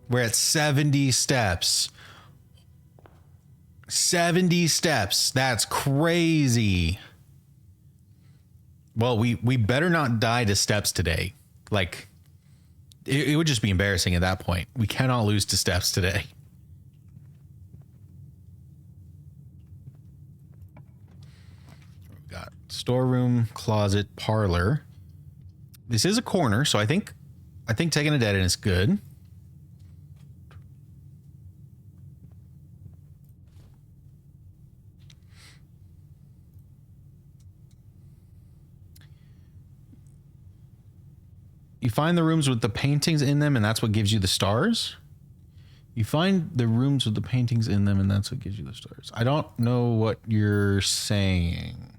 We're at 70 steps. 70 steps. That's crazy. Well, we better not die to steps today. Like, it would just be embarrassing at that point. We cannot lose to steps today. We've got storeroom, closet, parlor. This is a corner, so I think taking a dead end is good. You find the rooms with the paintings in them, and that's what gives you the stars. You find the rooms with the paintings in them, and that's what gives you the stars. I don't know what you're saying.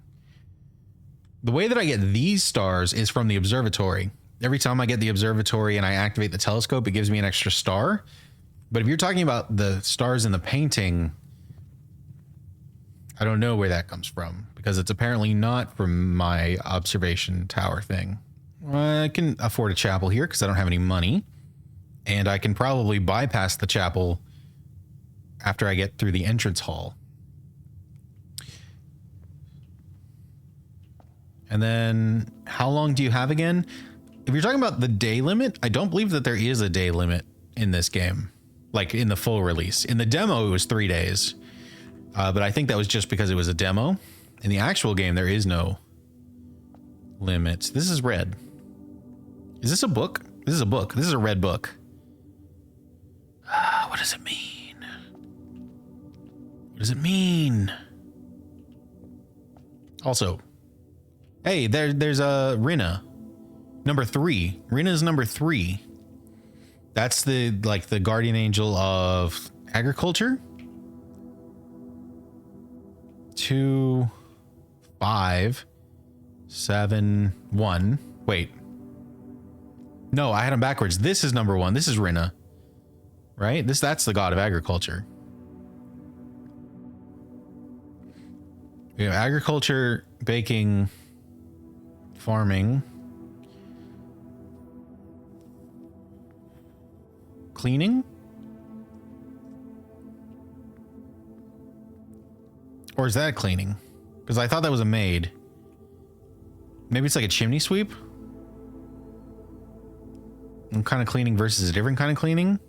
The way that I get these stars is from the observatory. Every time I get the observatory and I activate the telescope, it gives me an extra star. But if you're talking about the stars in the painting, I don't know where that comes from, because it's apparently not from my observation tower thing. I can afford a chapel here because I don't have any money, and I can probably bypass the chapel after I get through the entrance hall. And then how long do you have again? If you're talking about the day limit, I don't believe that there is a day limit in this game, like in the full release. In the demo, it was 3 days, but I think that was just because it was a demo. In the actual game, there is no limits. This is red. Is this a book? This is a book. This is a red book. What does it mean? What does it mean? Also, hey, there's a Rina. Number 3. Rina's number 3. That's the guardian angel of agriculture. 2, 5, 7, 1. Wait. No, I had them backwards. This is number 1. This is Rina. Right? That's the god of agriculture. We have agriculture, baking, farming, cleaning. Or is that cleaning? Because I thought that was a maid. Maybe it's like a chimney sweep. One kind of cleaning versus a different kind of cleaning.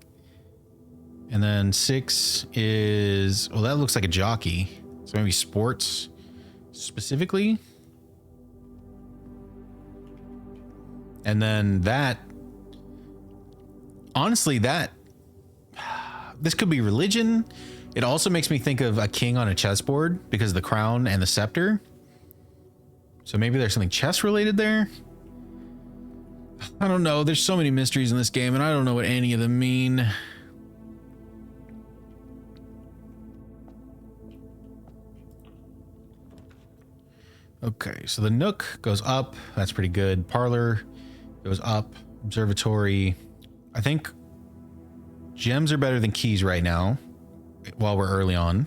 And then 6 is, well, that looks like a jockey. So maybe sports specifically. And then that, honestly, this could be religion. It also makes me think of a king on a chessboard because of the crown and the scepter. So maybe there's something chess related there. I don't know. There's so many mysteries in this game, and I don't know what any of them mean. Okay, so the nook goes up. That's pretty good. Parlor goes up. Observatory. I think gems are better than keys right now while we're early on.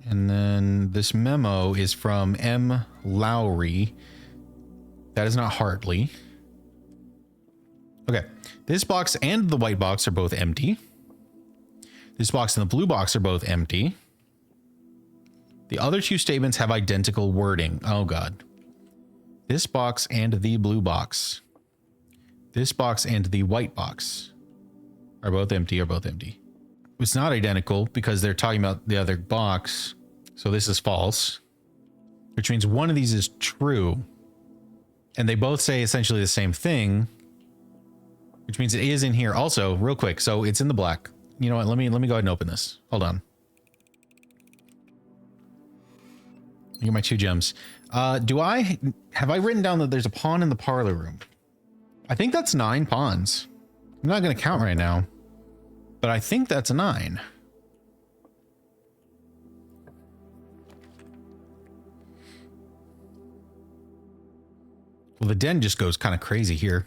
And then this memo is from M. Lowry. That is not Hartley. Okay. This box and the white box are both empty. This box and the blue box are both empty. The other 2 statements have identical wording. Oh, God. This box and the blue box. This box and the white box are both empty, It's not identical because they're talking about the other box. So this is false, which means one of these is true. And they both say essentially the same thing, which means it is in here. Also, real quick, so it's in the black. You know what? Let me go ahead and open this. Hold on. I get my 2 gems. Have I written down that there's a pawn in the parlor room? I think that's 9 pawns. I'm not going to count right now, but I think that's a 9. Well, the den just goes kind of crazy here.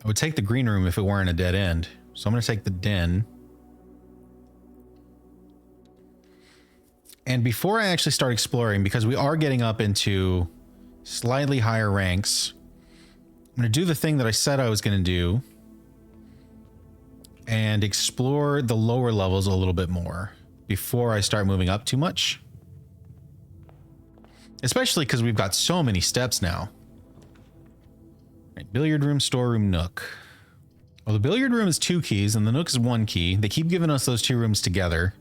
I would take the green room if it weren't a dead end. So I'm going to take the den. And before I actually start exploring, because we are getting up into slightly higher ranks. I'm going to do the thing that I said I was going to do and explore the lower levels a little bit more before I start moving up too much. Especially because we've got so many steps now. Right, billiard room, storeroom, nook. Well, the billiard room is 2 keys and the nook is 1 key. They keep giving us those 2 rooms together.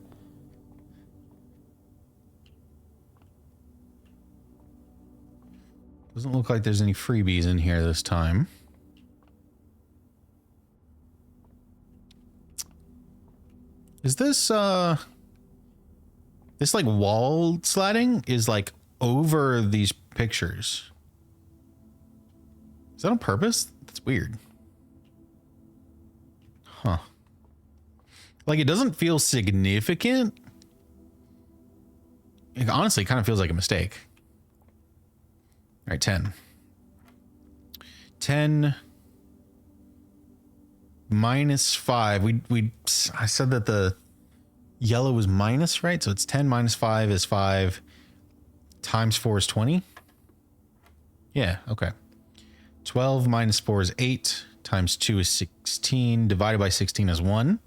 Doesn't look like there's any freebies in here this time. Is this, this like wall sladding is like over these pictures. Is that on purpose? That's weird. Huh. Like it doesn't feel significant. It honestly kind of feels like a mistake. All right, 10. 10 minus 5. I said that the yellow was minus, right? So it's 10 minus 5 is 5 times 4 is 20. Yeah, okay. 12 minus 4 is 8 times 2 is 16 divided by 16 is 1.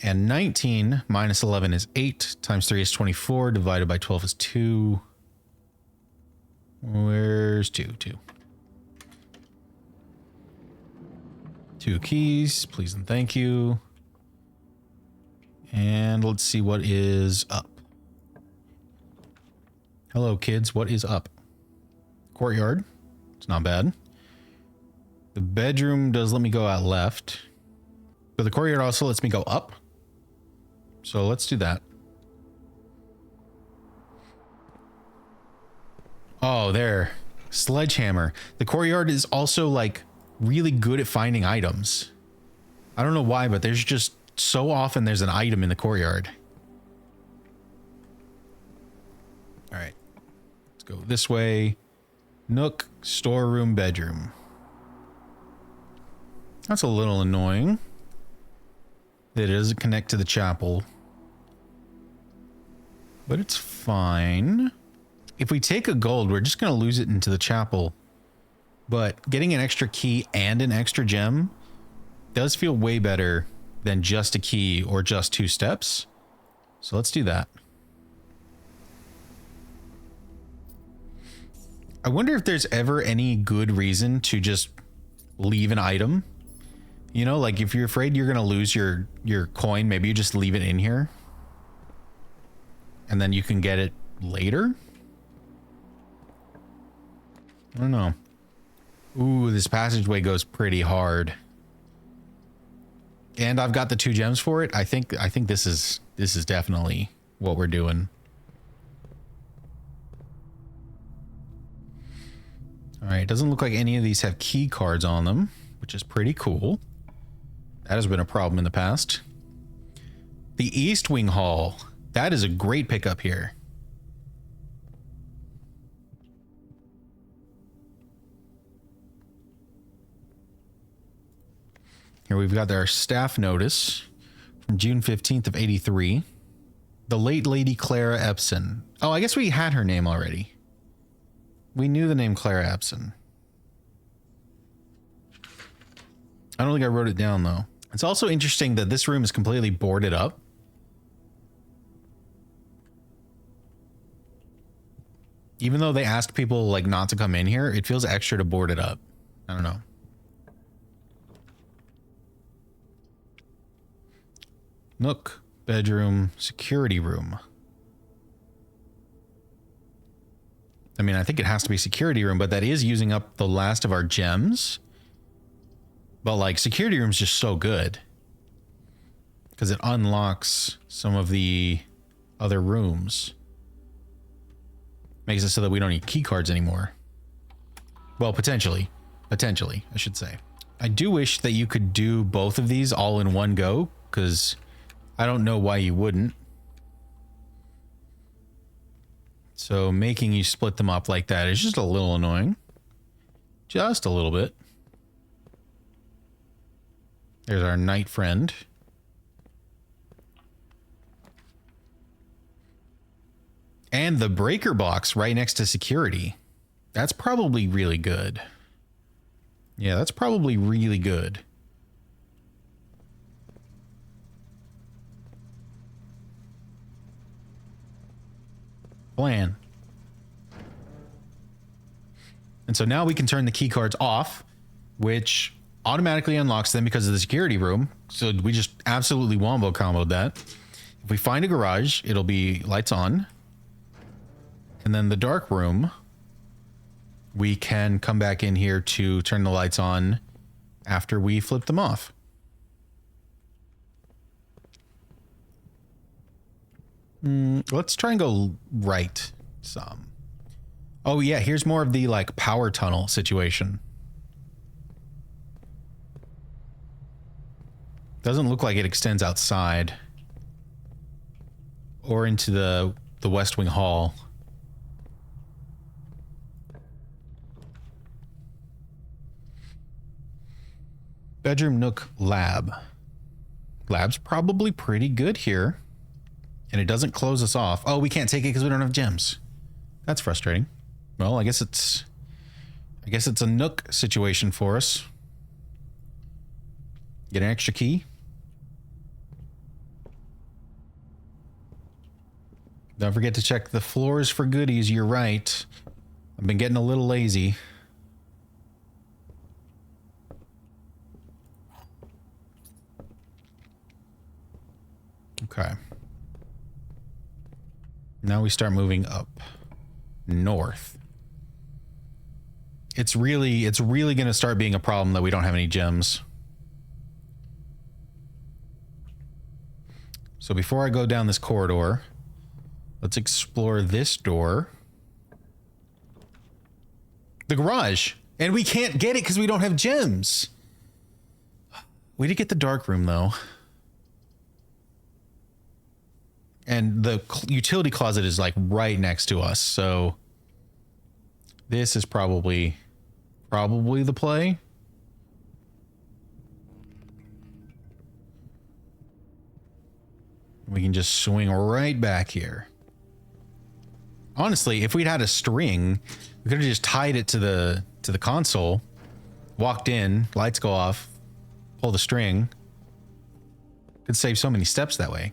And 19 minus 11 is 8 times 3 is 24 divided by 12 is 2. Where's 2? 2. 2 keys, please and thank you. And let's see what is up. Hello, kids. What is up? Courtyard. It's not bad. The bedroom does let me go out left. But the courtyard also lets me go up. So let's do that. Oh, there. Sledgehammer. The courtyard is also like really good at finding items. I don't know why, but there's just so often there's an item in the courtyard. All right. Let's go this way. Nook, storeroom, bedroom. That's a little annoying that it doesn't connect to the chapel. But it's fine. If we take a gold, we're just going to lose it into the chapel. But getting an extra key and an extra gem does feel way better than just a key or just 2 steps. So let's do that. I wonder if there's ever any good reason to just leave an item. You know, like if you're afraid you're going to lose your coin, maybe you just leave it in here. And then you can get it later. I don't know. Ooh, this passageway goes pretty hard. And I've got the 2 gems for it. I think this is definitely what we're doing. All right, it doesn't look like any of these have key cards on them, which is pretty cool. That has been a problem in the past. The East Wing Hall. That is a great pickup here. Here we've got our staff notice from June 15th of 83. The late Lady Clara Epson. Oh, I guess we had her name already. We knew the name Clara Epson. I don't think I wrote it down though. It's also interesting that this room is completely boarded up. Even though they ask people like not to come in here, it feels extra to board it up. I don't know. Nook, bedroom, security room. I mean, I think it has to be security room, but that is using up the last of our gems. But like security room is just so good because it unlocks some of the other rooms. Makes it so that we don't need key cards anymore. Well, potentially, I should say. I do wish that you could do both of these all in one go, because I don't know why you wouldn't. So making you split them up like that is just a little annoying. Just a little bit. There's our knight friend. And the breaker box right next to security. That's probably really good. Yeah, that's probably really good. Plan. And so now we can turn the key cards off, which automatically unlocks them because of the security room. So we just absolutely wombo comboed that. If we find a garage, it'll be lights on. And then the dark room, we can come back in here to turn the lights on after we flip them off. Let's try and go right some. Oh yeah, here's more of the like power tunnel situation. Doesn't look like it extends outside or into the West Wing Hall. Bedroom Nook Lab. Lab's probably pretty good here. And it doesn't close us off. Oh, we can't take it because we don't have gems. That's frustrating. Well, I guess it's a Nook situation for us. Get an extra key. Don't forget to check the floors for goodies. You're right. I've been getting a little lazy. Okay. Now we start moving up north. It's really going to start being a problem that we don't have any gems. So before I go down this corridor, let's explore this door. The garage. And we can't get it because we don't have gems. We did get the dark room though. And the utility closet is like right next to us. So this is probably the play. We can just swing right back here. Honestly, if we'd had a string, we could have just tied it to the console, walked in, lights go off, pull the string. Could save so many steps that way.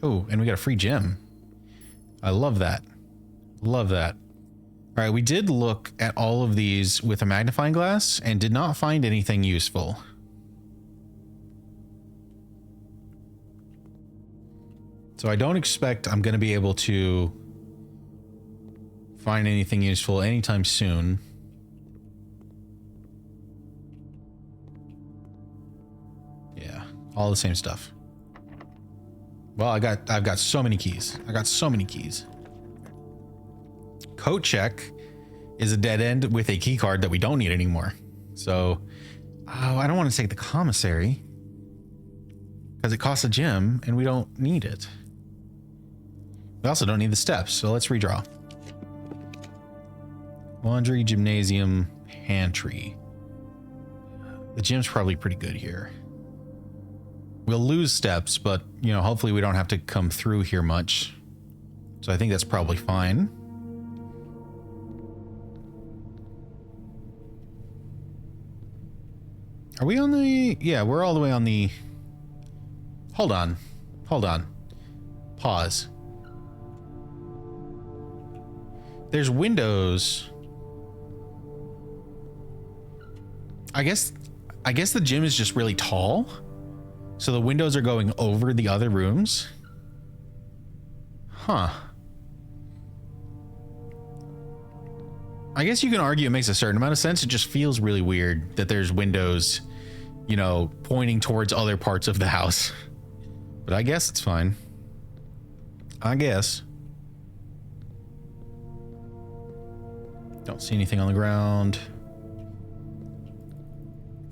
Oh, and we got a free gem. I love that. Love that. All right, we did look at all of these with a magnifying glass and did not find anything useful. So I don't expect I'm going to be able to find anything useful anytime soon. Yeah, all the same stuff. Well, I've got so many keys. I got so many keys. Coat check is a dead end with a key card that we don't need anymore. So, I don't want to take the commissary because it costs a gem and we don't need it. We also don't need the steps, so let's redraw. Laundry, gymnasium, pantry. The gym's probably pretty good here. We'll lose steps, but, you know, hopefully we don't have to come through here much. So I think that's probably fine. Are we on the... Yeah, we're all the way on the... Hold on. Hold on. Pause. There's windows. I guess the gym is just really tall. So the windows are going over the other rooms. Huh. I guess you can argue it makes a certain amount of sense. It just feels really weird that there's windows, you know, pointing towards other parts of the house. But I guess it's fine. I guess. Don't see anything on the ground.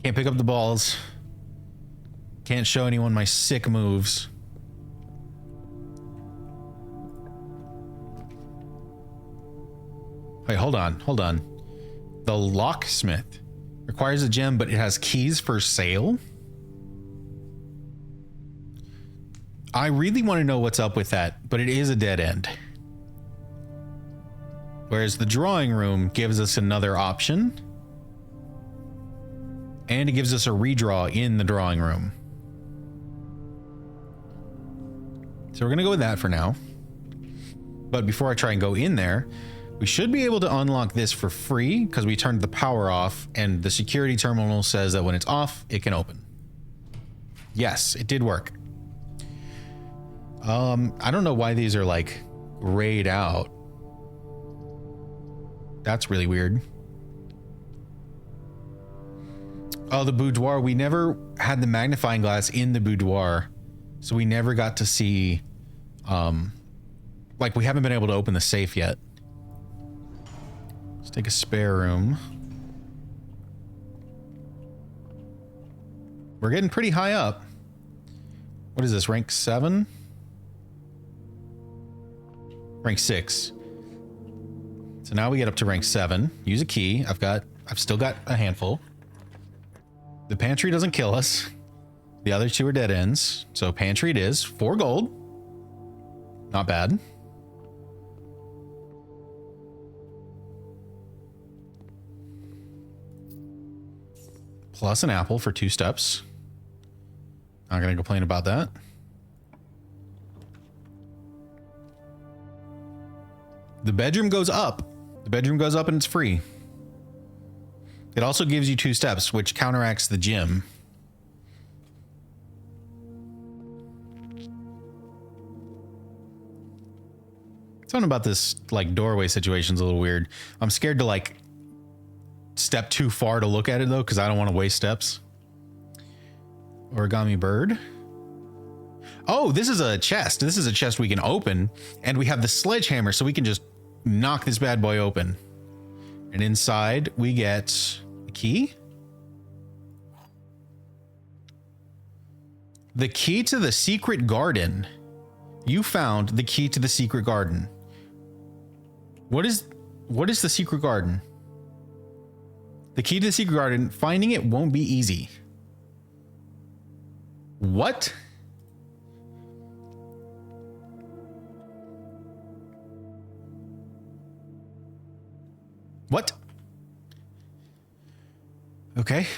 Can't pick up the balls. Can't show anyone my sick moves. Wait, hold on. The locksmith requires a gem, but it has keys for sale. I really want to know what's up with that, but it is a dead end. Whereas the drawing room gives us another option. And it gives us a redraw in the drawing room. So we're going to go with that for now. But before I try and go in there, we should be able to unlock this for free because we turned the power off and the security terminal says that when it's off, it can open. Yes, it did work. I don't know why these are like grayed out. That's really weird. Oh, the boudoir. We never had the magnifying glass in the boudoir. So we never got to see, like we haven't been able to open the safe yet. Let's take a spare room. We're getting pretty high up. What is this, rank 7? Rank 6. So now we get up to rank 7. Use a key. I've still got a handful. The pantry doesn't kill us. The other two are dead ends. So pantry it is. 4 gold. Not bad. Plus an apple for 2 steps. Not gonna complain about that. The bedroom goes up. The bedroom goes up and it's free. It also gives you 2 steps, which counteracts the gym. Something about this like doorway situation's a little weird. I'm scared to like step too far to look at it though, because I don't want to waste steps. Origami bird. Oh, this is a chest. This is a chest we can open, and we have the sledgehammer, so we can just knock this bad boy open. And inside we get a key. The key to the secret garden. You found the key to the secret garden. What is the secret garden? The key to the secret garden, finding it won't be easy. What? What? Okay.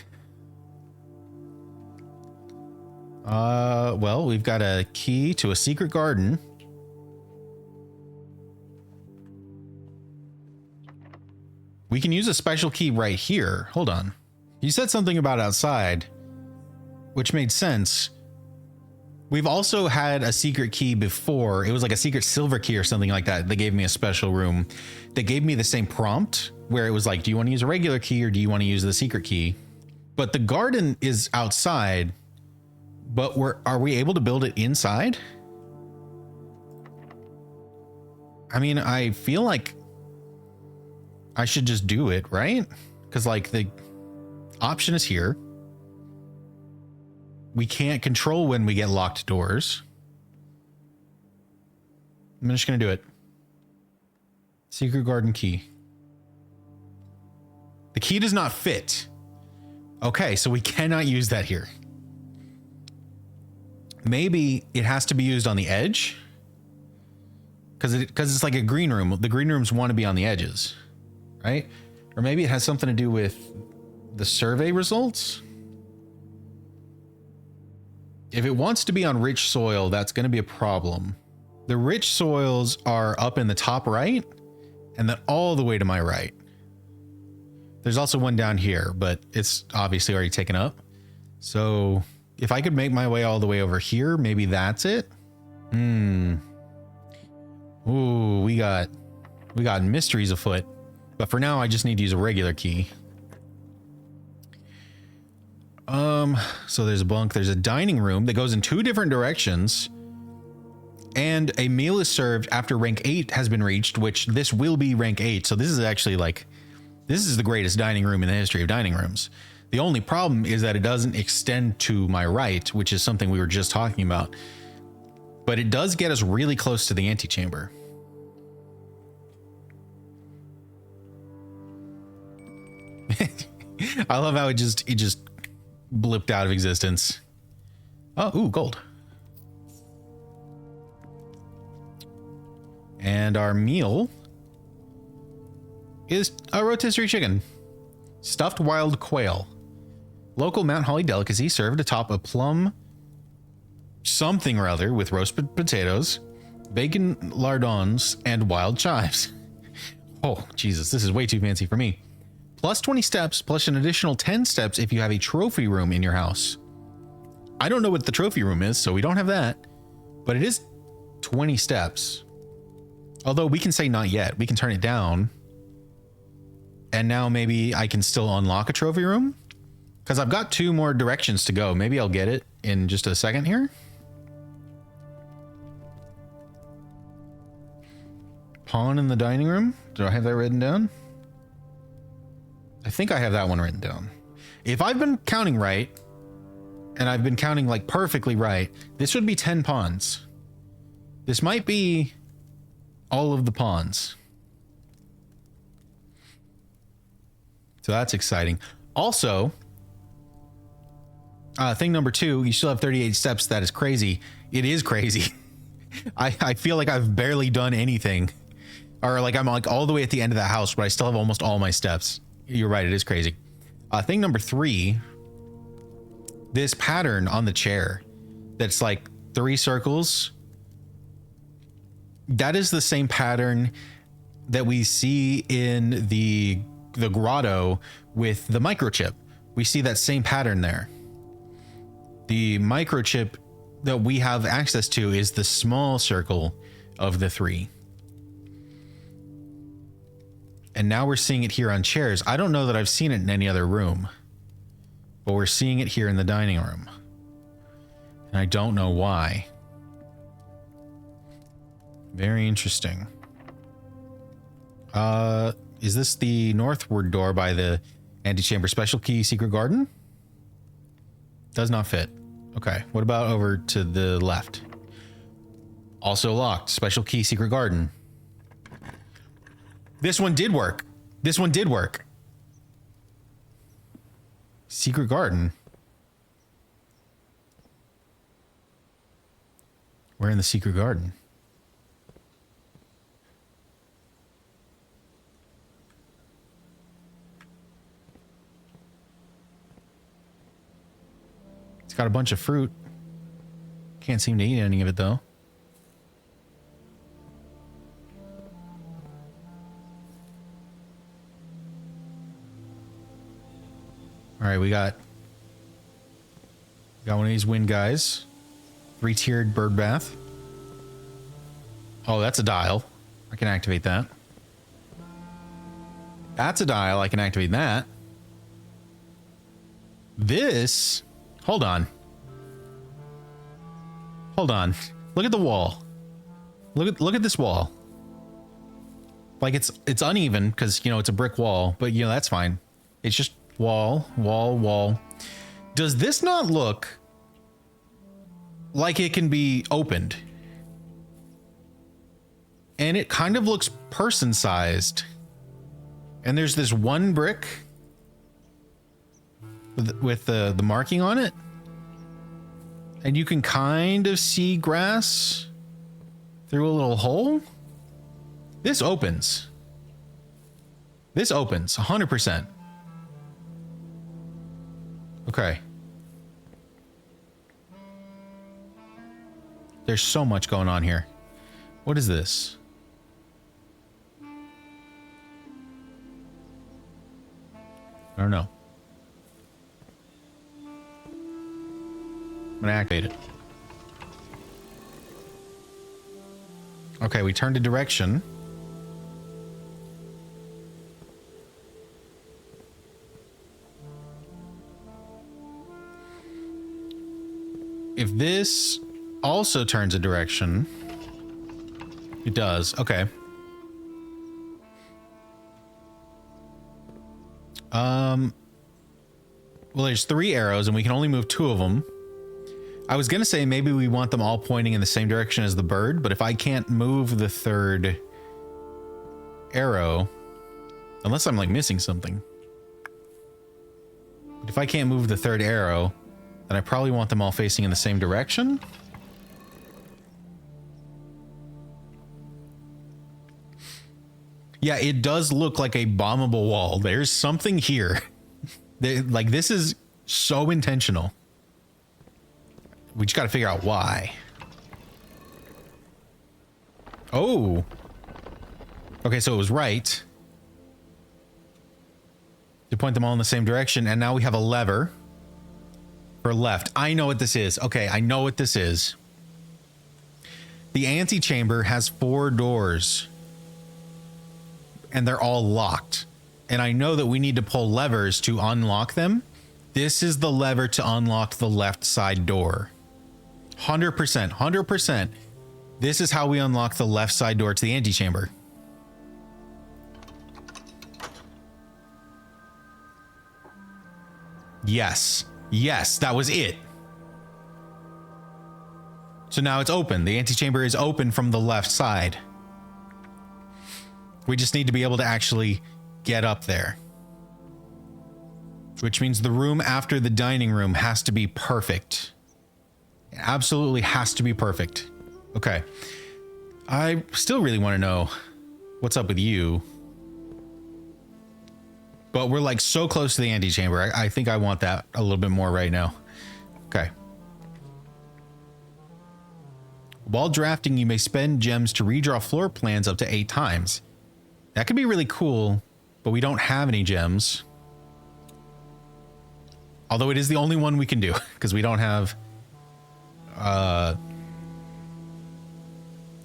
Well, we've got a key to a secret garden. We can use a special key right here. Hold on. You said something about outside, which made sense. We've also had a secret key before. It was like a secret silver key or something like that. They gave me a special room. They gave me the same prompt where it was like, do you want to use a regular key or do you want to use the secret key? But the garden is outside, but are we able to build it inside? I mean, I feel like I should just do it, right? Because like the option is here. We can't control when we get locked doors. I'm just going to do it. Secret garden key. The key does not fit. Okay, so we cannot use that here. Maybe it has to be used on the edge. Because it's like a green room. The green rooms want to be on the edges, right? Or maybe it has something to do with the survey results. If it wants to be on rich soil, that's going to be a problem. The rich soils are up in the top right and then all the way to my right. There's also one down here, but it's obviously already taken up. So if I could make my way all the way over here, maybe that's it. Ooh, we got mysteries afoot. But for now, I just need to use a regular key. So there's a bunk, there's a dining room that goes in 2 different directions, and a meal is served after rank 8 has been reached, which this will be rank 8. So this is actually like, this is the greatest dining room in the history of dining rooms. The only problem is that it doesn't extend to my right, which is something we were just talking about, but it does get us really close to the antechamber. I love how it just blipped out of existence. Oh, ooh, gold. And our meal is a rotisserie chicken. Stuffed wild quail. Local Mount Holly delicacy served atop a plum something or other with roasted potatoes, bacon lardons, and wild chives. Oh, Jesus, this is way too fancy for me. Plus 20 steps, plus an additional 10 steps if you have a trophy room in your house. I don't know what the trophy room is, so we don't have that. But it is 20 steps. Although we can say not yet. We can turn it down. And now maybe I can still unlock a trophy room. Because I've got 2 more directions to go. Maybe I'll get it in just a second here. Pawn in the dining room. Do I have that written down? I think I have that one written down. If I've been counting right, and I've been counting like perfectly right, this would be 10 pawns. This might be all of the pawns. So that's exciting. Also, thing number 2, you still have 38 steps. That is crazy. It is crazy. I feel like I've barely done anything. Or like I'm like all the way at the end of the house, but I still have almost all my steps. You're right, it is crazy. Thing number 3, this pattern on the chair that's like 3 circles. That is the same pattern that we see in the grotto with the microchip. We see that same pattern there. The microchip that we have access to is the small circle of the 3. And now we're seeing it here on chairs. I don't know that I've seen it in any other room, but we're seeing it here in the dining room. And I don't know why. Very interesting. Is this the northward door by the antechamber? Special key secret garden? Does not fit. Okay, what about over to the left? Also locked. Special key secret garden. This one did work. This one did work. Secret garden. We're in the secret garden. It's got a bunch of fruit. Can't seem to eat any of it though. All right, we got one of these wind guys. 3-tiered bird bath. Oh, that's a dial. I can activate that. That's a dial. I can activate that. This... Hold on. Hold on. Look at the wall. Look at this wall. Like it's uneven because, you know, it's a brick wall, but you know, that's fine. It's just wall, wall, wall. Does this not look like it can be opened? And it kind of looks person-sized. And there's this one brick with the marking on it. And you can kind of see grass through a little hole. This opens. This opens 100%. Okay. There's so much going on here. What is this? I don't know. I'm gonna activate it. Okay, we turned a direction. If this also turns a direction, it does. Okay. Well, there's 3 arrows and we can only move 2 of them. I was gonna say maybe we want them all pointing in the same direction as the bird, but if I can't move the 3rd arrow, unless I'm like missing something. But if I can't move the 3rd arrow, then I probably want them all facing in the same direction. Yeah, it does look like a bombable wall. There's something here. Like, this is so intentional. We just got to figure out why. Oh. Okay, so it was right to point them all in the same direction, and now we have a lever for left. I know what this is. Okay, I know what this is. The antechamber has 4 doors, and they're all locked. And I know that we need to pull levers to unlock them. This is the lever to unlock the left side door. 100%, 100%. This is how we unlock the left side door to the antechamber. Yes. Yes, that was it. So now it's open. The antechamber is open from the left side. We just need to be able to actually get up there. Which means the room after the dining room has to be perfect. It absolutely has to be perfect. Okay. I still really want to know what's up with you. But we're like so close to the antechamber. I think I want that a little bit more right now. Okay. While drafting, you may spend gems to redraw floor plans up to 8 times. That could be really cool, but we don't have any gems. Although it is the only one we can do, because we don't have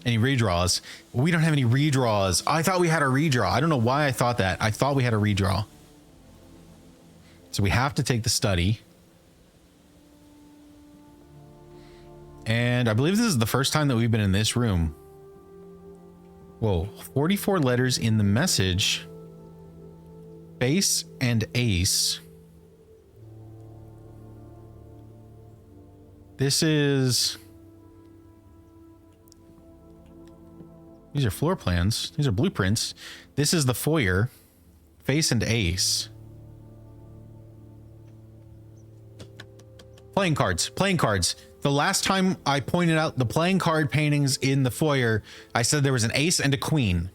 any redraws. We don't have any redraws. I thought we had a redraw. I don't know why I thought that. I thought we had a redraw. So we have to take the study. And I believe this is the first time that we've been in this room. Whoa, 44 letters in the message. Face and ace. This is... These are floor plans. These are blueprints. This is the foyer. Face and ace. Playing cards. Playing cards. The last time I pointed out the playing card paintings in the foyer, I said there was an ace and a queen.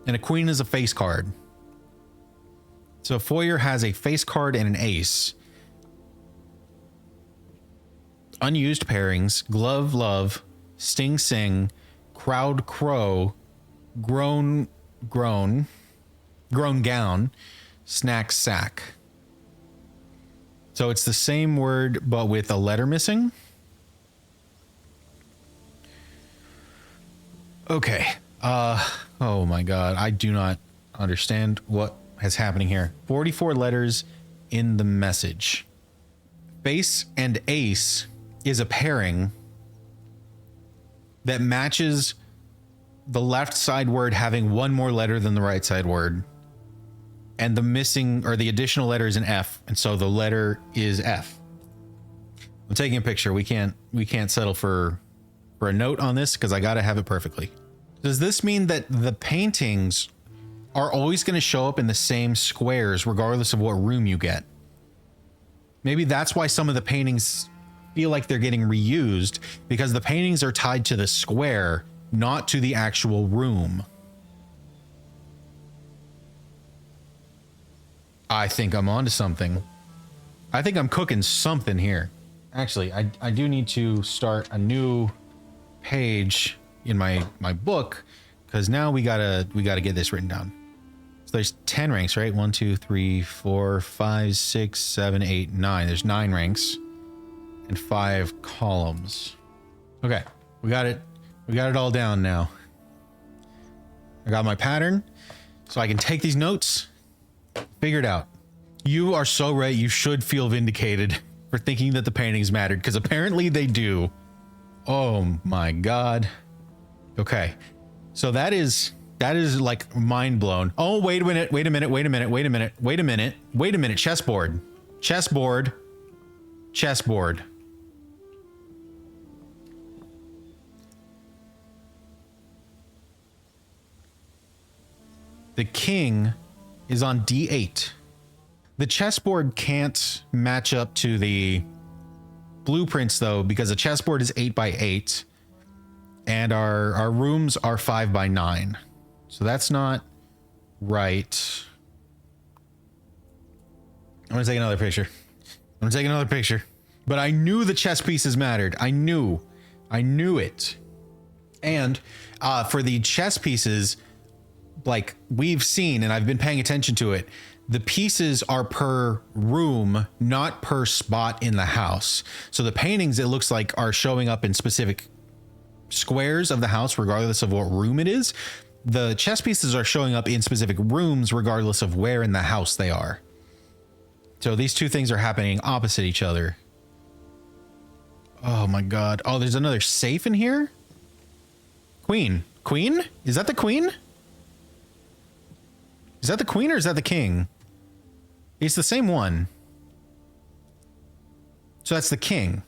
And a queen is a face card. So foyer has a face card and an ace. Unused pairings. Glove love. Sting sing. Crowd crow. Groan gown. Snack sack. So it's the same word, but with a letter missing. Okay. Oh my God. I do not understand what is happening here. 44 letters in the message. Face and ace is a pairing that matches the left side word having one more letter than the right side word. And the missing or the additional letter is an F. And so the letter is F. I'm taking a picture. We can't settle for a note on this because I got to have it perfectly. Does this mean that the paintings are always going to show up in the same squares regardless of what room you get? Maybe that's why some of the paintings feel like they're getting reused, because the paintings are tied to the square, not to the actual room. I think I'm onto something. I think I'm cooking something here. Actually, I do need to start a new page in my book, because now we gotta get this written down. So there's 10 ranks, right? 1, 2, 3, 4, 5, 6, 7, 8, 9. There's 9 ranks and 5 columns. Okay, we got it. We got it all down now. I got my pattern, so I can take these notes. Figured out. You are so right. You should feel vindicated for thinking that the paintings mattered, because apparently they do. Oh my God. Okay. So that is like mind blown. Oh, wait a minute. Wait a minute. Wait a minute. Wait a minute. Wait a minute. Wait a minute. Chessboard. Chessboard. Chessboard. The king is on D8. The chessboard can't match up to the blueprints though, because the chessboard is 8 by 8 and our rooms are 5 by 9. So that's not right. I'm gonna take another picture. But I knew the chess pieces mattered. I knew it. And for the chess pieces, like we've seen, and I've been paying attention to it, the pieces are per room, not per spot in the house. So the paintings, it looks like, are showing up in specific squares of the house, regardless of what room it is. The chess pieces are showing up in specific rooms, regardless of where in the house they are. So these two things are happening opposite each other. Oh my God. Oh, there's another safe in here? Queen. Queen? Is that the queen? Is that the queen or is that the king? It's the same one. So that's the king.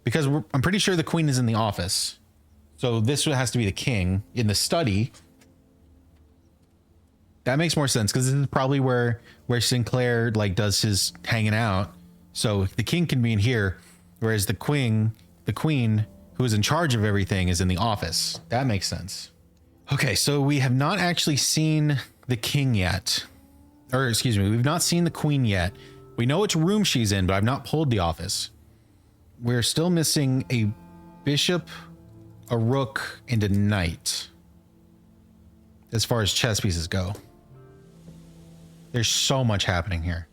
Because I'm pretty sure the queen is in the office. So this has to be the king in the study. That makes more sense because this is probably where Sinclair like does his hanging out. So the king can be in here, whereas the queen who is in charge of everything is in the office. That makes sense. Okay, so we have not actually seen the king yet. Or excuse me, we've not seen the queen yet. We know which room she's in, but I've not pulled the office. We're still missing a bishop, a rook, and a knight. As far as chess pieces go. There's so much happening here.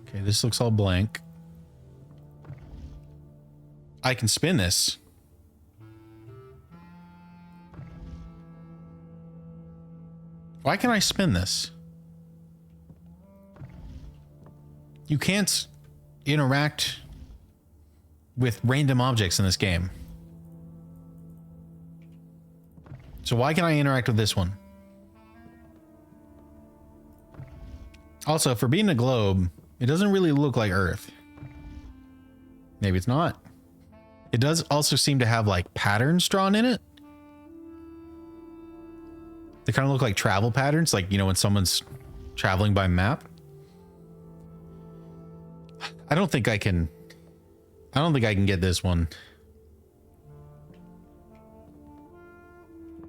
Okay, this looks all blank. I can spin this. Why can I spin this? You can't interact with random objects in this game. So why can I interact with this one? Also, for being a globe, it doesn't really look like Earth. Maybe it's not. It does also seem to have like patterns drawn in it. They kind of look like travel patterns, like, you know, when someone's traveling by map. I don't think I can get this one.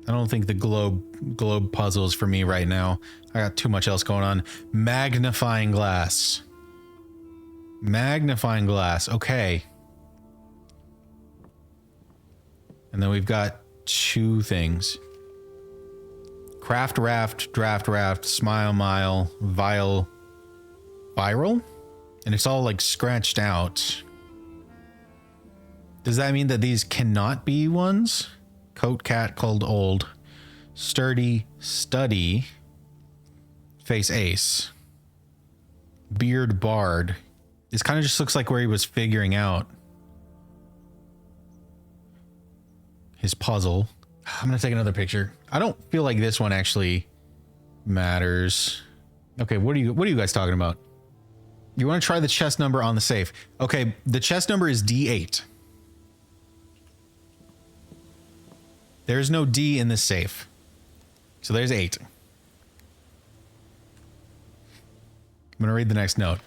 I don't think the globe puzzle is for me right now. I got too much else going on. Magnifying glass. Magnifying glass. Okay. And then we've got two things. Craft raft, draft raft, smile mile, viral. And it's all like scratched out. Does that mean that these cannot be ones? Coat cat called old. Sturdy study. Face ace. Beard bard. This kind of just looks like where he was figuring out his puzzle. I'm gonna take another picture. I don't feel like this one actually matters. Okay, what are you guys talking about? You want to try the chest number on the safe. Okay, the chest number is D8. There's no D in this safe. So there's 8. I'm going to read the next note.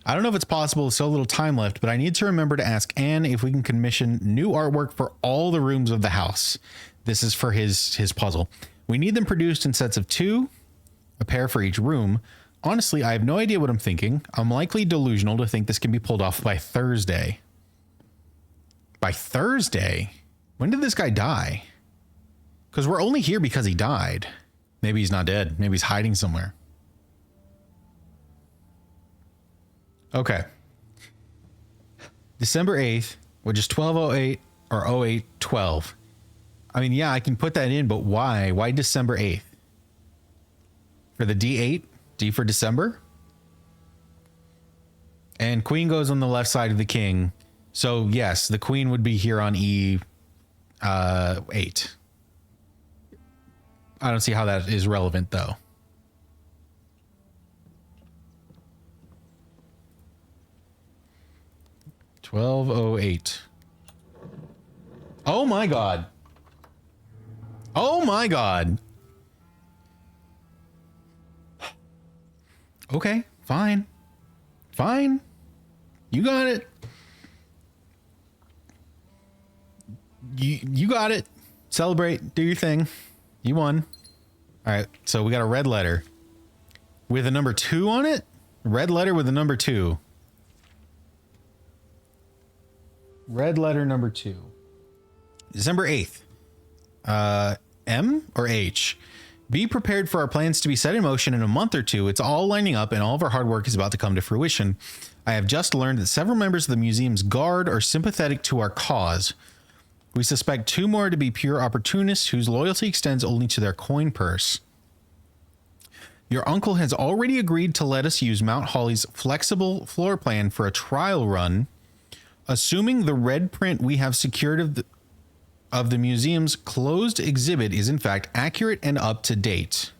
I don't know if it's possible with so little time left, but I need to remember to ask Anne if we can commission new artwork for all the rooms of the house. This is for his puzzle. We need them produced in sets of 2, a pair for each room. Honestly, I have no idea what I'm thinking. I'm likely delusional to think this can be pulled off by Thursday. By Thursday? When did this guy die? Because we're only here because he died. Maybe he's not dead. Maybe he's hiding somewhere. Okay. December 8th, which is 1208 or 0812. I mean, yeah, I can put that in, but why? Why December 8th? For the D8? D for December? And queen goes on the left side of the king. So, yes, the queen would be here on E8. I don't see how that is relevant, though. $12.08. Oh my god. Oh my god. Okay, fine. Fine. You got it. You got it. Celebrate. Do your thing. You won. All right, so we got a red letter with a number 2 on it. Red letter with a number 2. Red letter number 2. December 8th. M or H? Be prepared for our plans to be set in motion in a month or two. It's all lining up and all of our hard work is about to come to fruition. I have just learned that several members of the museum's guard are sympathetic to our cause. We suspect 2 more to be pure opportunists whose loyalty extends only to their coin purse. Your uncle has already agreed to let us use Mount Holly's flexible floor plan for a trial run, assuming the red print we have secured of the museum's closed exhibit is in fact accurate and up to date.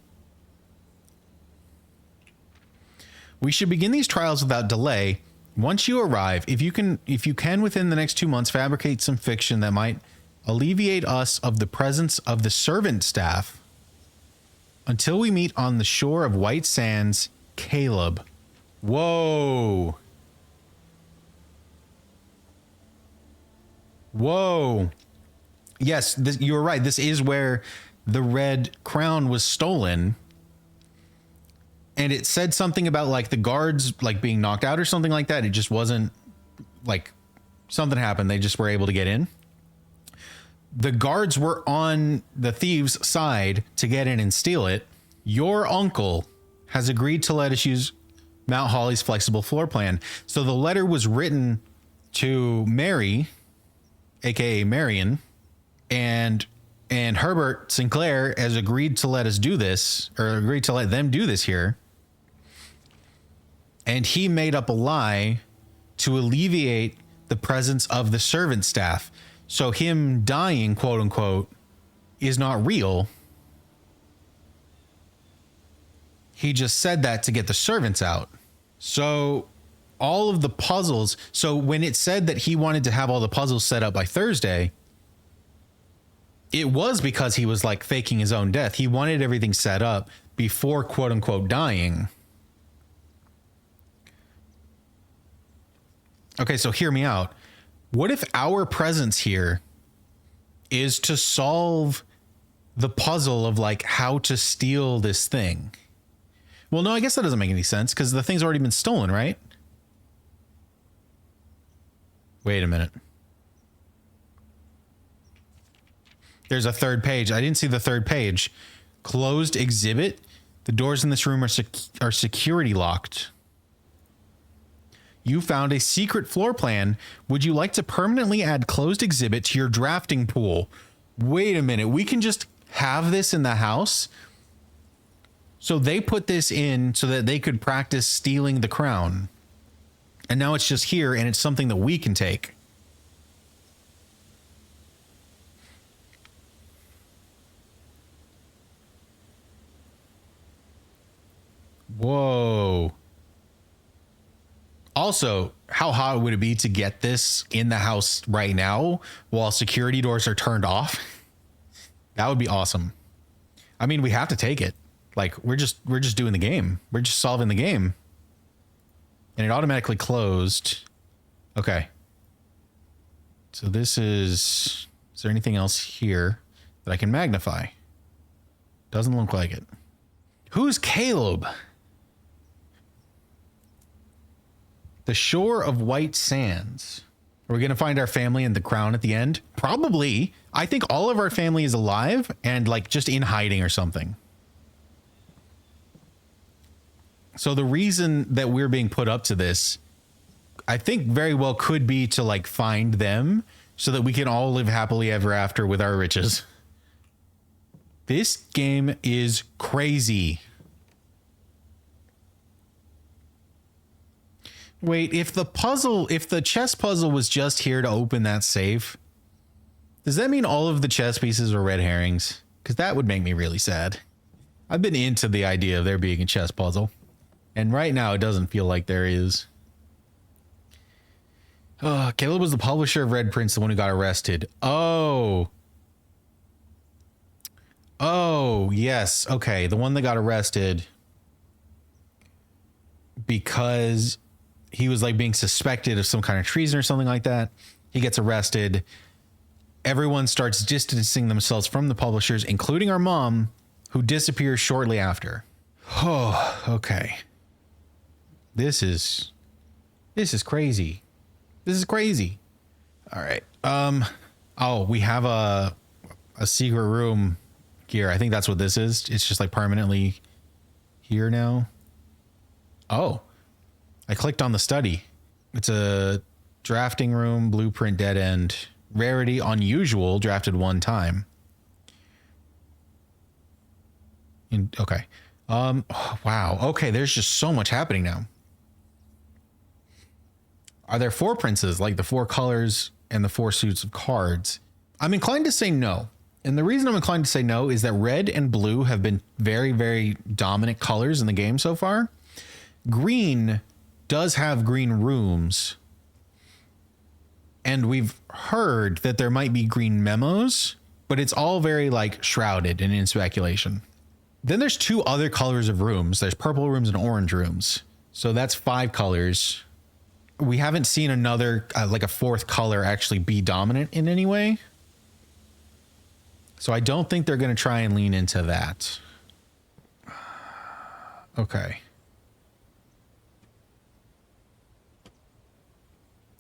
We should begin these trials without delay. Once you arrive, if you can within the next 2 months fabricate some fiction that might alleviate us of the presence of the servant staff until we meet on the shore of White Sands, Caleb. Whoa. Whoa. Yes, you're right. This is where the red crown was stolen. And it said something about like the guards like being knocked out or something like that. It just wasn't like something happened. They just were able to get in. The guards were on the thieves' side to get in and steal it. Your uncle has agreed to let us use Mount Holly's flexible floor plan. So the letter was written to Mary, aka Marion, and Herbert Sinclair has agreed to let us do this, or agreed to let them do this here. And he made up a lie to alleviate the presence of the servant staff. So him dying, quote unquote, is not real. He just said that to get the servants out. So all of the puzzles. So when it said that he wanted to have all the puzzles set up by Thursday, it was because he was like faking his own death. He wanted everything set up before, quote unquote, dying. Okay, so hear me out. What if our presence here is to solve the puzzle of like how to steal this thing? Well, no, I guess that doesn't make any sense because the thing's already been stolen, right? Wait a minute. There's a third page. I didn't see the third page. Closed exhibit. The doors in this room are security locked. You found a secret floor plan. Would you like to permanently add closed exhibit to your drafting pool? Wait a minute. We can just have this in the house? So they put this in so that they could practice stealing the crown. And now it's just here and it's something that we can take. Whoa. Also, how hot would it be to get this in the house right now while security doors are turned off? That would be awesome. I mean, we have to take it. Like we're just doing the game. We're just solving the game. And it automatically closed. Okay. So this is there anything else here that I can magnify? Doesn't look like it. Who's Caleb? The shore of White Sands. Are we going to find our family and the crown at the end? Probably. I think all of our family is alive and like just in hiding or something. So the reason that we're being put up to this, I think very well could be to like find them so that we can all live happily ever after with our riches. This game is crazy. Wait, if the chess puzzle was just here to open that safe, does that mean all of the chess pieces are red herrings? Because that would make me really sad. I've been into the idea of there being a chess puzzle. And right now it doesn't feel like there is. Caleb was the publisher of Red Prince, the one who got arrested. Oh, yes. Okay, the one that got arrested because he was like being suspected of some kind of treason or something like that. He gets arrested. Everyone starts distancing themselves from the publishers, including our mom, who disappears shortly after. Oh, okay. This is crazy. This is crazy. All right. Oh, we have a secret room here. I think that's what this is. It's just like permanently here now. Oh, I clicked on the study. It's a drafting room, blueprint, dead end, rarity, unusual, drafted one time. Okay. Wow. Okay. There's just so much happening now. Are there 4 princes, like the 4 colors and the 4 suits of cards? I'm inclined to say no. And the reason I'm inclined to say no is that red and blue have been very, very dominant colors in the game so far. Green does have green rooms. And we've heard that there might be green memos, but it's all very like shrouded and in speculation. Then there's 2 other colors of rooms. There's purple rooms and orange rooms. So that's 5 colors. We haven't seen another, like a 4th color actually be dominant in any way. So I don't think they're going to try and lean into that. Okay.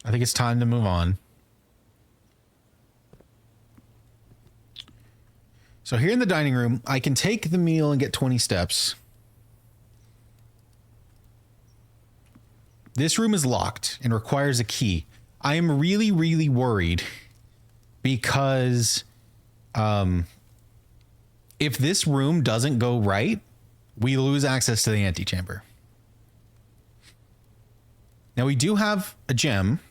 I think it's time to move on. So here in the dining room, I can take the meal and get 20 steps. This room is locked and requires a key. I am really, really worried because if this room doesn't go right, we lose access to the antechamber. Now we do have a gem.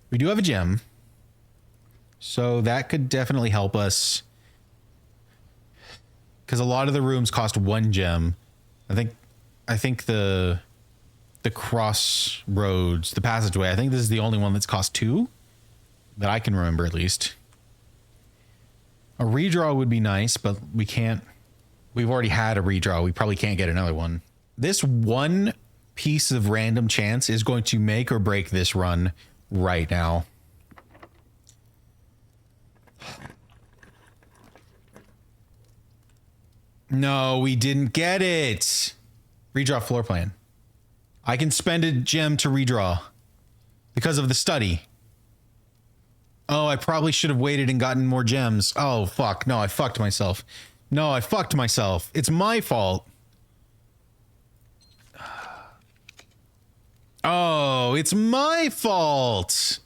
We do have a gem. So that could definitely help us. Because a lot of the rooms cost 1 gem. I think the crossroads, the passageway, I think this is the only one that's cost 2 that I can remember, at least. A redraw would be nice, but we can't. We've already had a redraw. We probably can't get another one. This one piece of random chance is going to make or break this run right now. No, we didn't get it. Redraw floor plan. I can spend a gem to redraw because of the study. Oh, I probably should have waited and gotten more gems. Oh, fuck. No, I fucked myself. No, I fucked myself. It's my fault. Oh, it's my fault.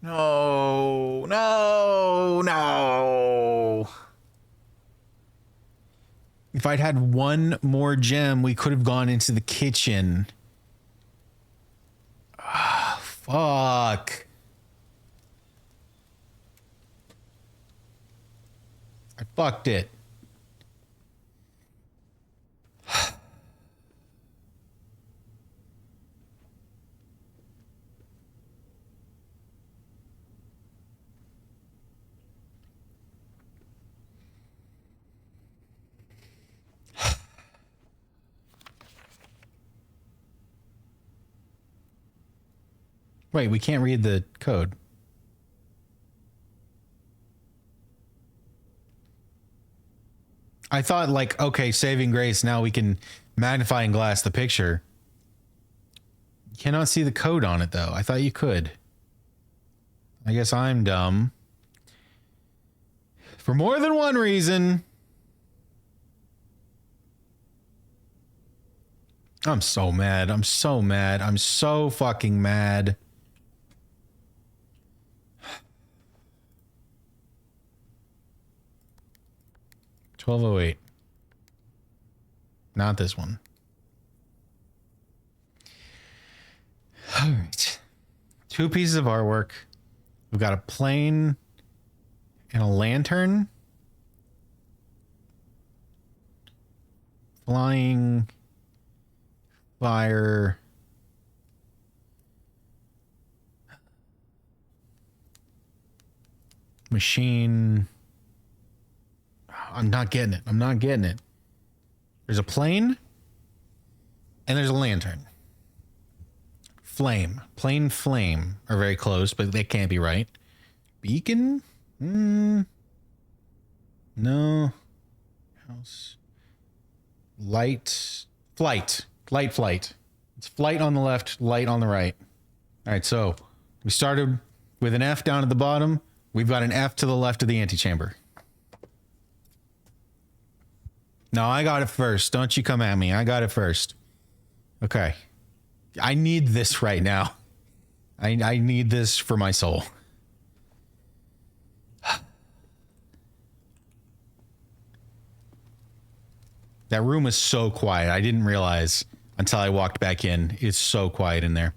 No, no, no. If I'd had 1 more gem, we could have gone into the kitchen. Ah, fuck. I fucked it. Wait, we can't read the code. I thought like, okay, saving grace, now we can magnify and glass the picture. You cannot see the code on it though. I thought you could. I guess I'm dumb. For more than one reason. I'm so mad. I'm so mad. I'm so fucking mad. $12.08. Not this one. All right. 2 pieces of artwork. We've got a plane and a lantern. Flying fire. Machine. I'm not getting it. I'm not getting it. There's a plane and there's a lantern. Flame. Plane, flame are very close, but they can't be right. Beacon? No. House. Light. Flight. Light flight. It's flight on the left, light on the right. All right, so we started with an F down at the bottom. We've got an F to the left of the antechamber. No, I got it first. Don't you come at me. I got it first. Okay. I need this right now. I need this for my soul. That room is so quiet. I didn't realize until I walked back in. It's so quiet in there.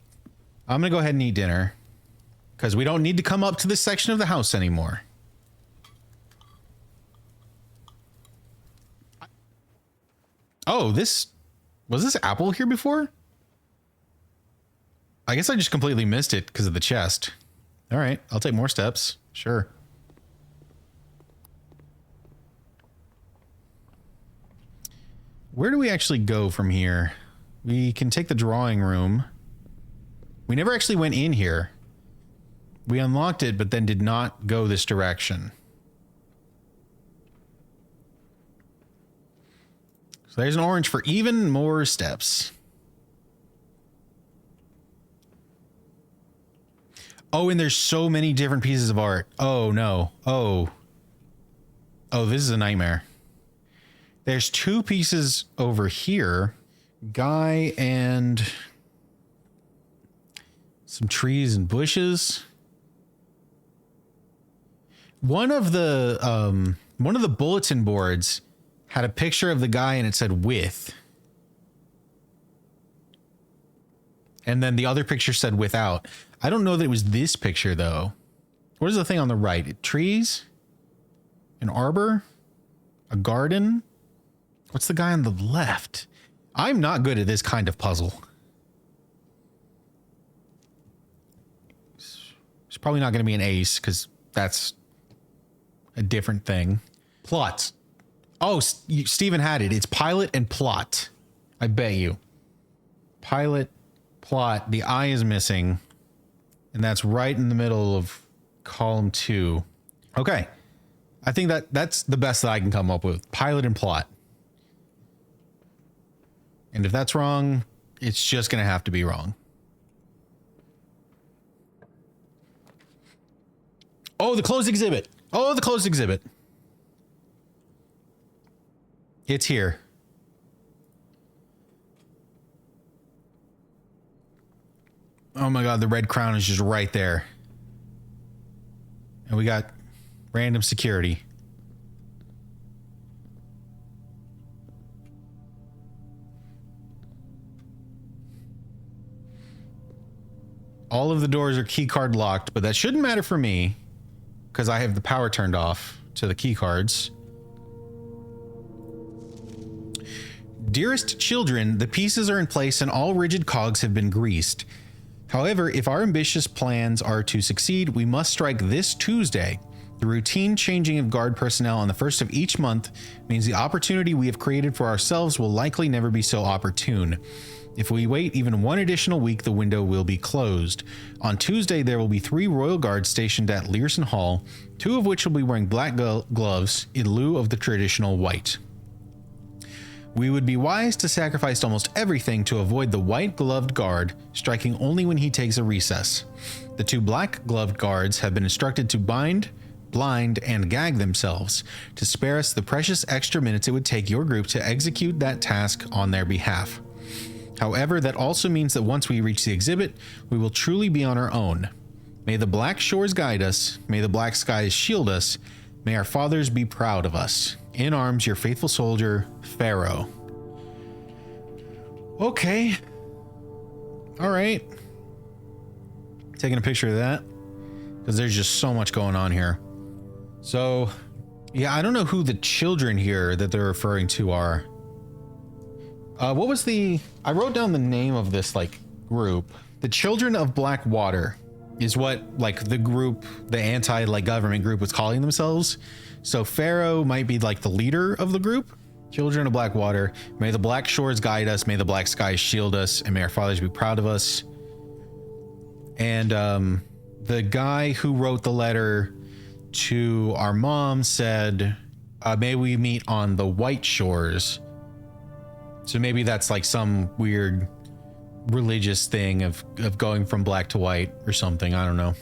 I'm going to go ahead and eat dinner because we don't need to come up to this section of the house anymore. Oh, was this apple here before? I guess I just completely missed it because of the chest. All right, I'll take more steps. Sure. Where do we actually go from here? We can take the drawing room. We never actually went in here. We unlocked it, but then did not go this direction. So there's an orange for even more steps. Oh, and there's so many different pieces of art. Oh, no. Oh, this is a nightmare. There's two pieces over here. Guy and some trees and bushes. One of the bulletin boards had a picture of the guy and it said with. And then the other picture said without. I don't know that it was this picture though. What is the thing on the right? Trees? An arbor? A garden? What's the guy on the left? I'm not good at this kind of puzzle. It's probably not going to be an ace because that's a different thing. Plot. Oh, Steven had it. It's pilot and plot. I bet you. Pilot, plot. The I is missing. And that's right in the middle of column 2. Okay. I think that's the best that I can come up with. Pilot and plot. And if that's wrong, it's just going to have to be wrong. Oh, the closed exhibit. Oh, the closed exhibit. It's here. Oh my God, the red crown is just right there. And we got random security. All of the doors are keycard locked, but that shouldn't matter for me because I have the power turned off to the keycards. Dearest children, the pieces are in place and all rigid cogs have been greased. However, if our ambitious plans are to succeed, we must strike this Tuesday. The routine changing of guard personnel on the first of each month means the opportunity we have created for ourselves will likely never be so opportune. If we wait even one additional week, the window will be closed. On Tuesday, there will be 3 royal guards stationed at Learson Hall, 2 of which will be wearing black gloves in lieu of the traditional white. We would be wise to sacrifice almost everything to avoid the white-gloved guard striking only when he takes a recess. The 2 black-gloved guards have been instructed to bind, blind, and gag themselves to spare us the precious extra minutes it would take your group to execute that task on their behalf. However, that also means that once we reach the exhibit, we will truly be on our own. May the black shores guide us, may the black skies shield us, may our fathers be proud of us. In arms, your faithful soldier, Pharaoh. Okay. All right. Taking a picture of that because there's just so much going on here. So, yeah, I don't know who the children here that they're referring to are. What was I wrote down the name of this group. The Children of Blackwater is what the group, the anti-government group was calling themselves. So Pharaoh might be the leader of the group. Children of Blackwater, may the black shores guide us, may the black skies shield us, and may our fathers be proud of us. And the guy who wrote the letter to our mom said May we meet on the White Shores. So maybe that's like some weird religious thing of going from black to white or something. I don't know.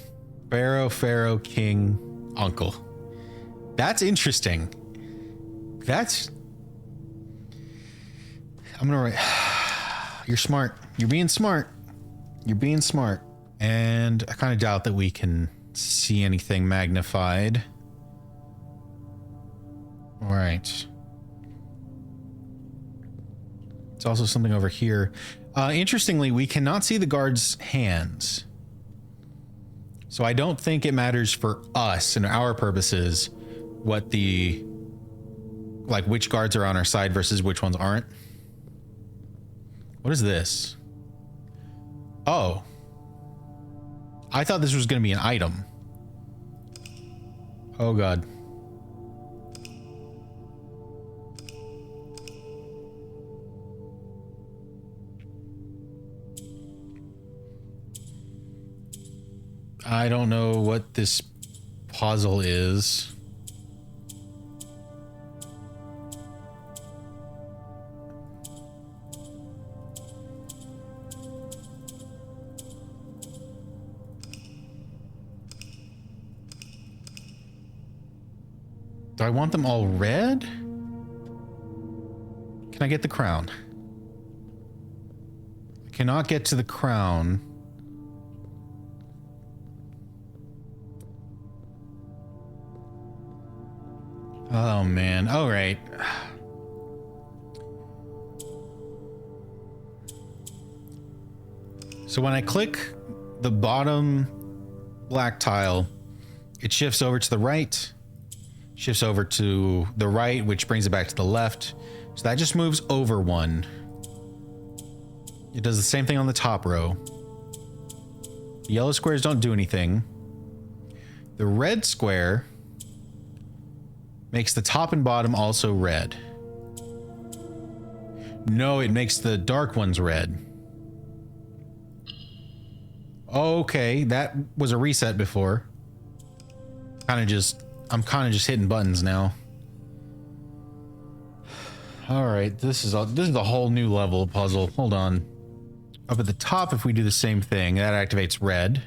Pharaoh, king, uncle. That's interesting. I'm gonna write. You're smart. You're being smart. You're being smart. And I kind of doubt that we can see anything magnified. All right. It's also something over here. Interestingly, we cannot see the guards' hands. So I don't think it matters for us and our purposes what which guards are on our side versus which ones aren't. What is this? Oh. I thought this was going to be an item. Oh, God. I don't know what this puzzle is. Do I want them all red? Can I get the crown? I cannot get to the crown. Oh man, all right. So when I click the bottom black tile, it shifts over to the right, shifts over to the right, which brings it back to the left. So that just moves over one. It does the same thing on the top row. The yellow squares don't do anything. The red square makes the top and bottom also red. No, it makes the dark ones red. Okay, that was a reset before. I'm kind of just hitting buttons now. All right, this is a whole new level of puzzle. Hold on. Up at the top, if we do the same thing, that activates red.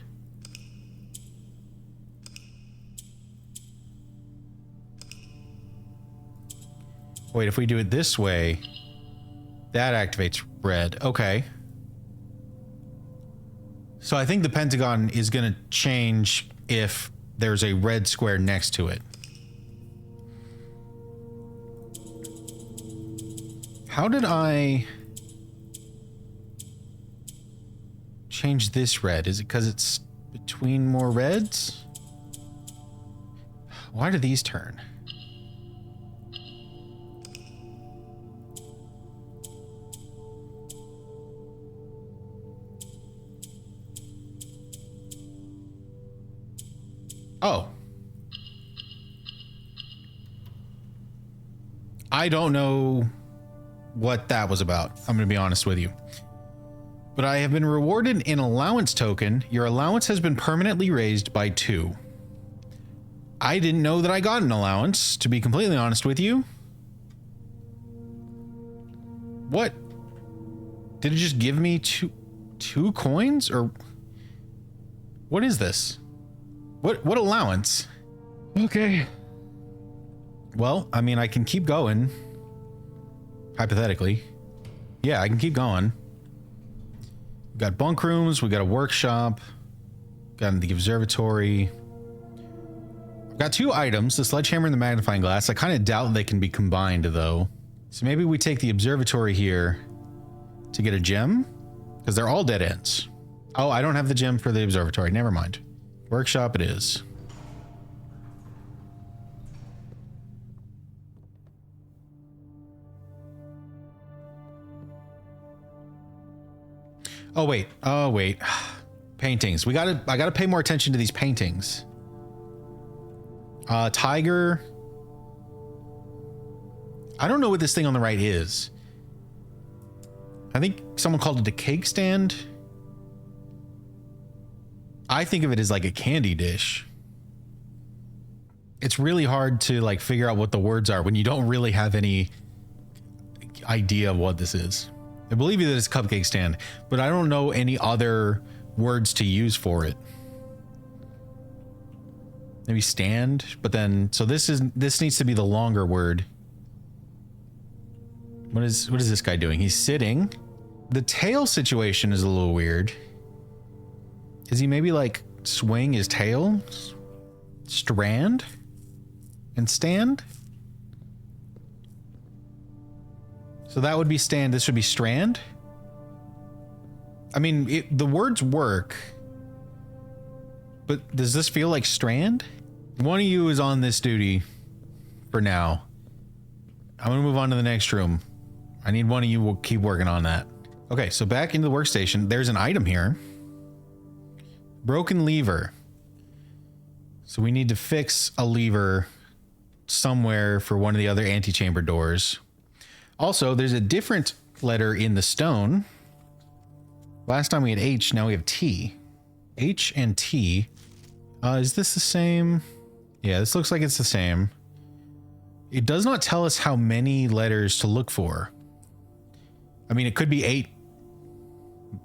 Wait, if we do it this way, that activates red. Okay. So I think the pentagon is going to change if there's a red square next to it. How did I change this red? Is it because it's between more reds? Why do these turn? Oh. I don't know what that was about. I'm going to be honest with you. But I have been rewarded an allowance token. Your allowance has been permanently raised by 2. I didn't know that I got an allowance, to be completely honest with you. What? Did it just give me two coins? Or what is this? What allowance? Okay. Well, I mean, I can keep going. Hypothetically. Yeah, I can keep going. We got bunk rooms, we got a workshop, got the observatory. I've got 2 items, the sledgehammer and the magnifying glass. I kind of doubt they can be combined though. So maybe we take the observatory here to get a gem, because they're all dead ends. Oh, I don't have the gem for the observatory. Never mind. Workshop it is. Oh wait. Paintings. I gotta pay more attention to these paintings. Tiger. I don't know what this thing on the right is. I think someone called it a cake stand. I think of it as like a candy dish. It's really hard to like figure out what the words are when you don't really have any idea of what this is. I believe you that it's cupcake stand, but I don't know any other words to use for it. Maybe stand, but then so this needs to be the longer word. What is this guy doing? He's sitting. The tail situation is a little weird. Is he maybe like swing his tail? Strand? And stand? So that would be stand. This would be strand. I mean, the words work. But does this feel like strand? One of you is on this duty for now. I'm going to move on to the next room. I need one of you will keep working on that. Okay, so back into the workstation. There's an item here. Broken lever. So we need to fix a lever somewhere for one of the other antechamber doors. Also, there's a different letter in the stone. Last time we had H, now we have T. H and T. Is this the same? Yeah, this looks like it's the same. It does not tell us how many letters to look for. I mean, it could be 8,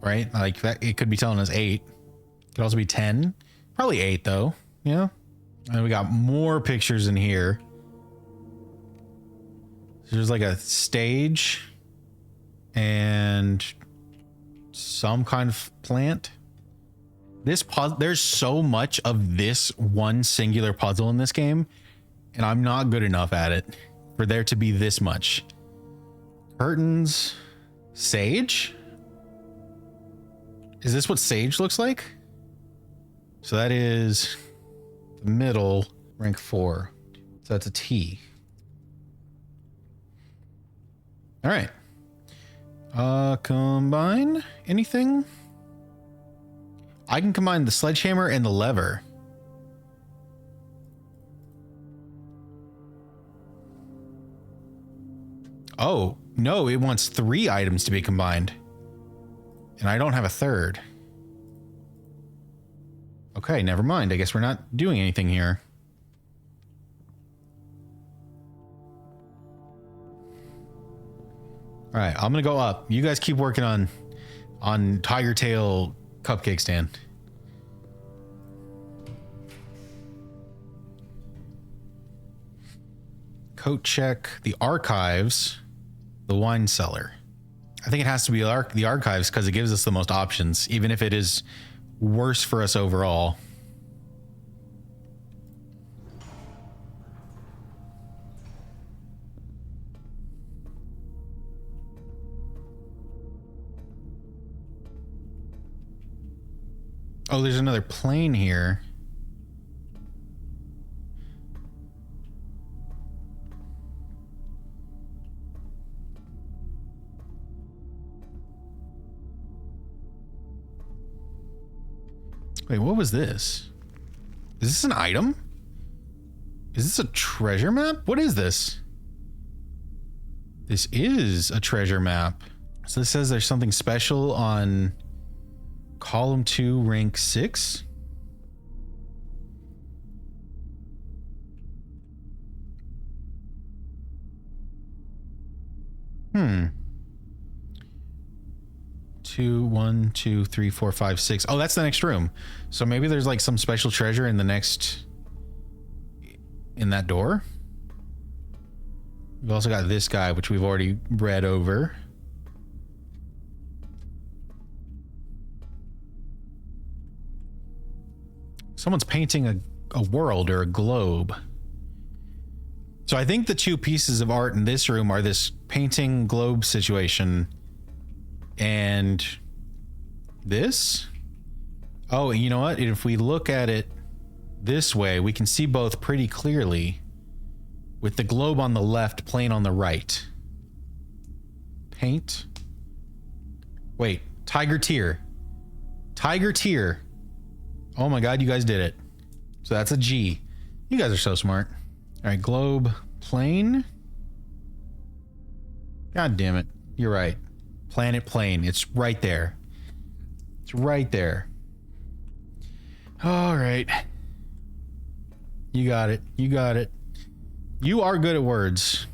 right? Like that, it could be telling us 8. It could also be 10. Probably 8 though. Yeah. And we got more pictures in here. There's like a stage and some kind of plant. There's so much of this one singular puzzle in this game, and I'm not good enough at it for there to be this much. Curtains, sage. Is this what sage looks like? So that is the middle, rank 4. So that's a T. All right. Combine anything? I can combine the sledgehammer and the lever. Oh, no, it wants 3 items to be combined. And I don't have a third. Okay, never mind. I guess we're not doing anything here. All right, I'm gonna go up. You guys keep working on Tiger Tail cupcake stand. Coat check the archives, the wine cellar. I think it has to be the archives because it gives us the most options, even if it is worse for us overall. Oh, there's another plane here. Wait, what was this? Is this an item? Is this a treasure map? What is this? This is a treasure map. So this says there's something special on column 2, rank 6. Hmm. 2, 1, 2, 3, 4, 5, 6. Oh, that's the next room. So maybe there's like some special treasure in the next, in that door. We've also got this guy, which we've already read over. Someone's painting a world or a globe. So I think the 2 pieces of art in this room are this painting globe situation and this. Oh, and you know what? If we look at it this way, we can see both pretty clearly with the globe on the left, plane on the right. Paint. Wait, tiger tear. Tiger tear. Oh my God, you guys did it. So that's a G. You guys are so smart. All right, globe, plane. God damn it. You're right. Planet plane. It's right there. It's right there. All right. You got it. You got it. You are good at words.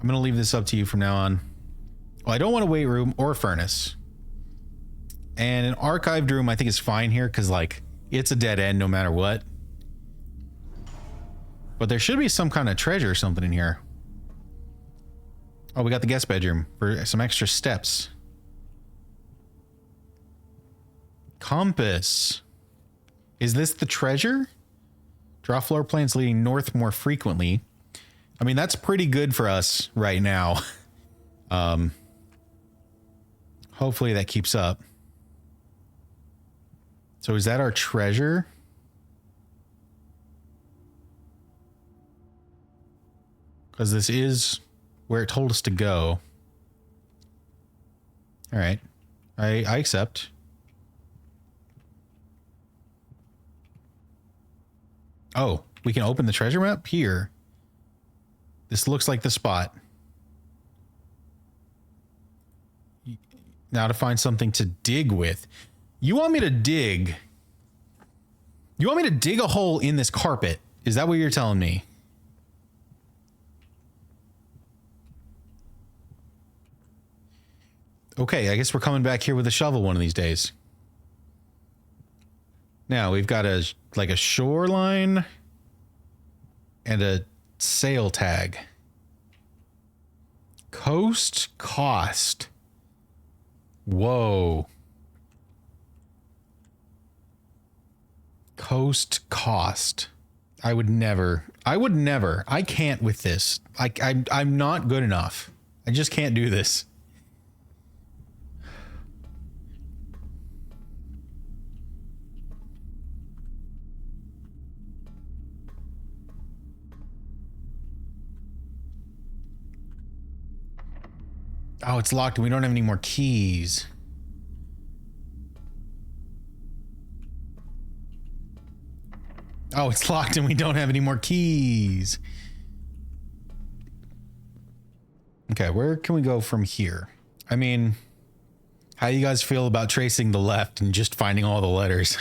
I'm going to leave this up to you from now on. Well, I don't want a weight room or a furnace. And an archived room I think is fine here because, like, it's a dead end no matter what. But there should be some kind of treasure or something in here. Oh, we got the guest bedroom for some extra steps. Compass. Is this the treasure? Draw floor plans leading north more frequently. I mean, that's pretty good for us right now. Hopefully that keeps up. So is that our treasure? Because this is where it told us to go. All right. I accept. Oh, we can open the treasure map here. This looks like the spot. Now to find something to dig with. You want me to dig? You want me to dig a hole in this carpet? Is that what you're telling me? Okay, I guess we're coming back here with a shovel one of these days. Now we've got a shoreline and a sail tag. Coast cost. Whoa. Coast cost. I would never. I can't with this. I'm not good enough. I just can't do this. Oh, it's locked and we don't have any more keys. Oh, it's locked and we don't have any more keys. Okay, where can we go from here? I mean, how you guys feel about tracing the left and just finding all the letters?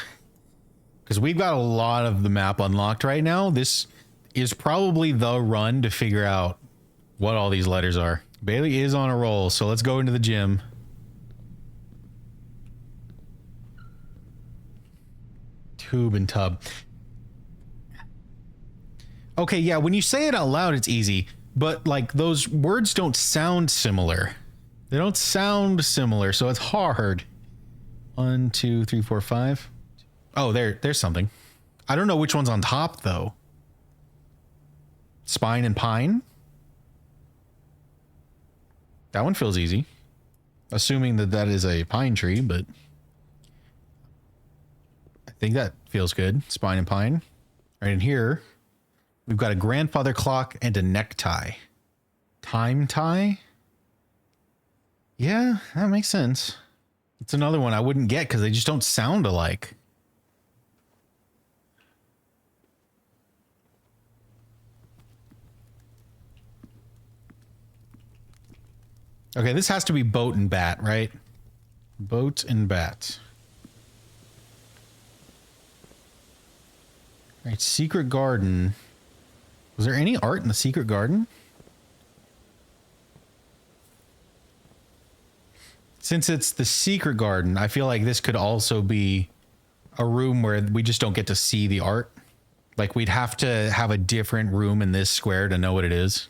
Because we've got a lot of the map unlocked right now. This is probably the run to figure out what all these letters are. Bailey is on a roll, so let's go into the gym. Tube and tub. Okay, yeah, when you say it out loud, it's easy. But, like, those words don't sound similar. They don't sound similar, so it's hard. 1, 2, 3, 4, 5. Oh, there's something. I don't know which one's on top, though. Spine and pine? That one feels easy. Assuming that that is a pine tree, but I think that feels good. Spine and pine. Right in here, we've got a grandfather clock and a necktie. Time tie? Yeah, that makes sense. It's another one I wouldn't get because they just don't sound alike. Okay, this has to be boat and bat, right? Boat and bat. All right, secret garden. Was there any art in the secret garden? Since it's the secret garden, I feel like this could also be a room where we just don't get to see the art. Like we'd have to have a different room in this square to know what it is.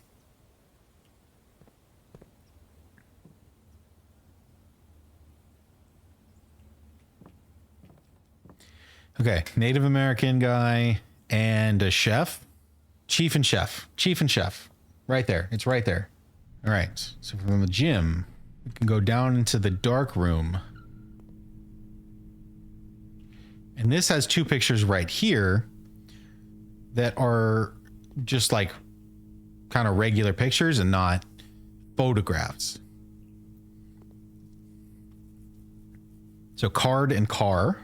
Okay, Native American guy and a chef. Chief and chef. Chief and chef. Right there. It's right there. All right. So from the gym, we can go down into the dark room. And this has two pictures right here that are just like kind of regular pictures and not photographs. So card and car.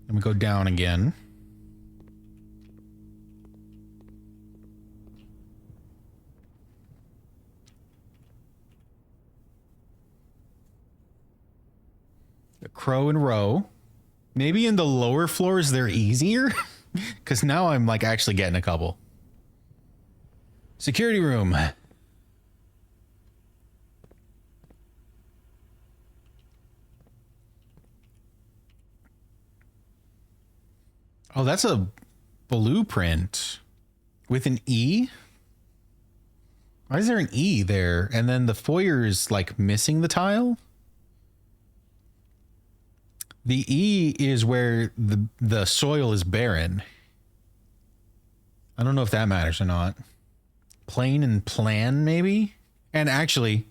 Then we go down again. A crow and row. Maybe in the lower floors they're easier. Because now I'm like actually getting a couple. Security room. Oh, that's a blueprint with an E. Why is there an E there? And then the foyer is like missing the tile. The E is where the soil is barren. I don't know if that matters or not. Plane and plan, maybe? And actually,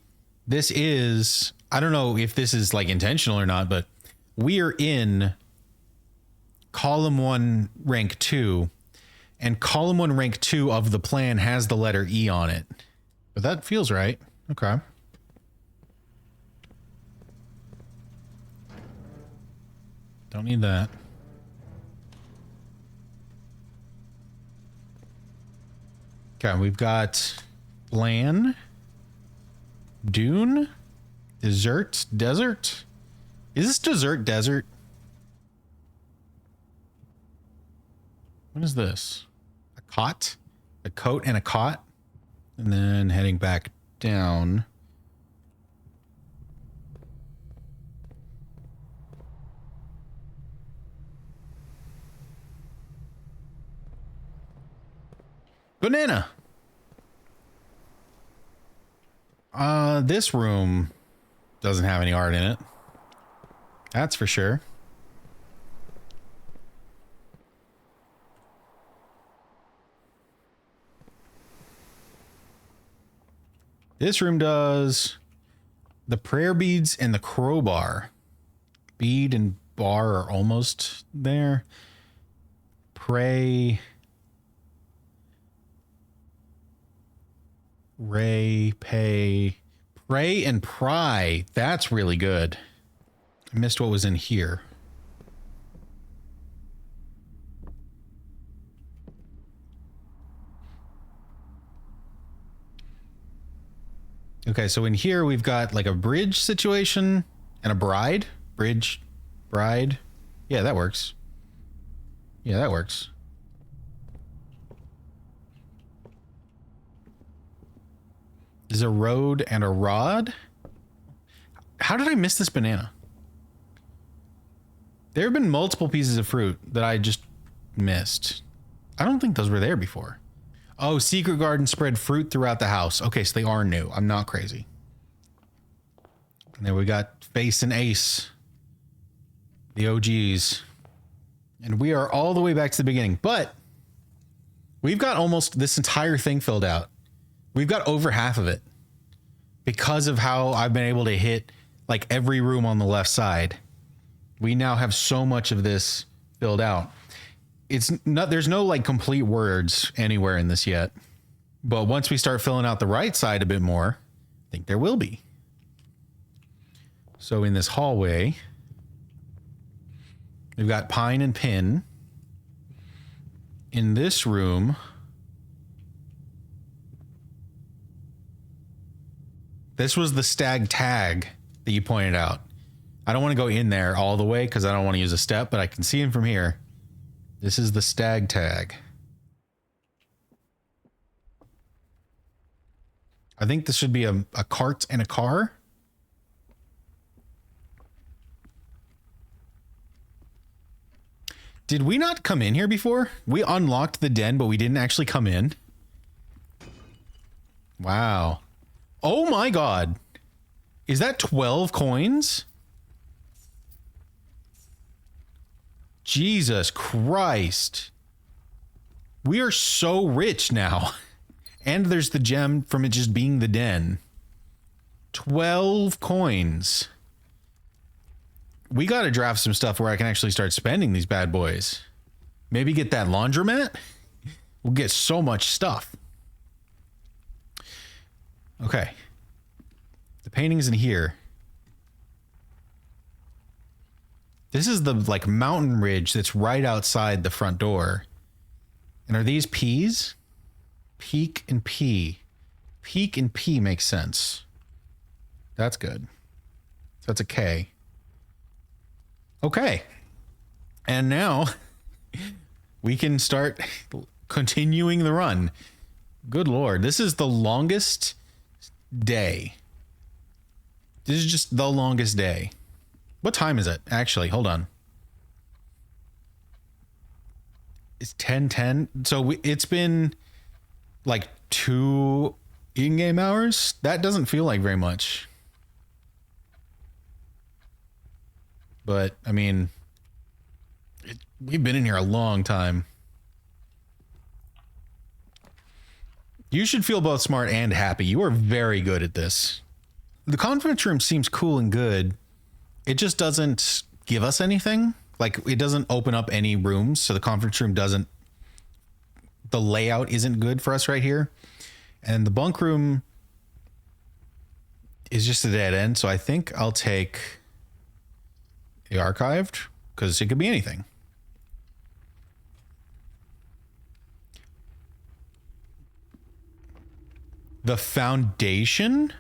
this is... I don't know if this is like intentional or not, but we are in column 1, rank 2. And column 1, rank 2 of the plan has the letter E on it. But that feels right. Okay. Don't need that. Okay, we've got plan, dune, desert. Is this desert? What is this? A cot? A coat and a cot? And then heading back down. Banana. This room doesn't have any art in it. That's for sure. This room does the prayer beads and the crowbar. Bead and bar are almost there. Pray. Pray and pry. That's really good. I missed what was in here. Okay, so in here we've got like a bridge situation and a bride. Bridge, bride. Yeah, that works. Yeah, that works. There's a road and a rod. How did I miss this banana? There have been multiple pieces of fruit that I just missed. I don't think those were there before. Oh, Secret Garden spread fruit throughout the house. Okay, so they are new. I'm not crazy. And then we got Face and Ace. The OGs. And we are all the way back to the beginning. But we've got almost this entire thing filled out. We've got over half of it. Because of how I've been able to hit like every room on the left side. We now have so much of this filled out. It's not, there's no like complete words anywhere in this yet. But once we start filling out the right side a bit more, I think there will be. So in this hallway, we've got pine and pin. In this room, this was the stag tag that you pointed out. I don't want to go in there all the way because I don't want to use a step, but I can see him from here. This is the stag tag. I think this should be a cart and a car. Did we not come in here before? We unlocked the den, but we didn't actually come in. Wow. Oh my God. Is that 12 coins? Jesus Christ. We are so rich now. And there's the gem from it just being the den. 12 coins. We got to draft some stuff where I can actually start spending these bad boys. Maybe get that laundromat. We'll get so much stuff. Okay. The painting's in here. This is the like mountain ridge that's right outside the front door. And are these P's? Peak and P. Peak and P makes sense. That's good. So that's a K. Okay. And now we can start continuing the run. Good Lord. This is the longest day. This is just the longest day. What time is it? Actually, hold on. It's 10:10. So it's been like 2 in-game hours. That doesn't feel like very much. But, I mean, we've been in here a long time. You should feel both smart and happy. You are very good at this. The conference room seems cool and good. It just doesn't give us anything. Like, it doesn't open up any rooms, so the conference room doesn't... The layout isn't good for us right here. And the bunk room is just a dead end, so I think I'll take the archived, because it could be anything. The foundation?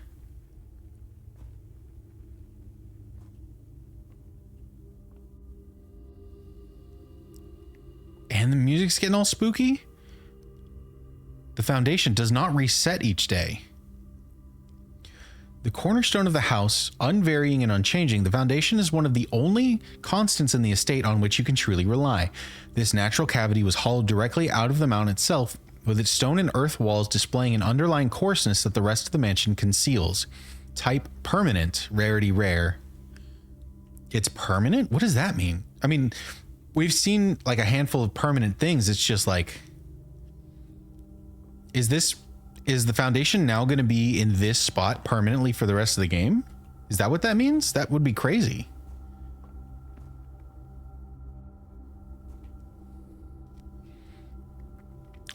And the music's getting all spooky? The foundation does not reset each day. The cornerstone of the house, unvarying and unchanging, the foundation is one of the only constants in the estate on which you can truly rely. This natural cavity was hollowed directly out of the mountain itself, with its stone and earth walls displaying an underlying coarseness that the rest of the mansion conceals. Type permanent, rarity rare. It's permanent? What does that mean? I mean, we've seen like a handful of permanent things. It's just like, is the foundation now going to be in this spot permanently for the rest of the game? Is that what that means? That would be crazy.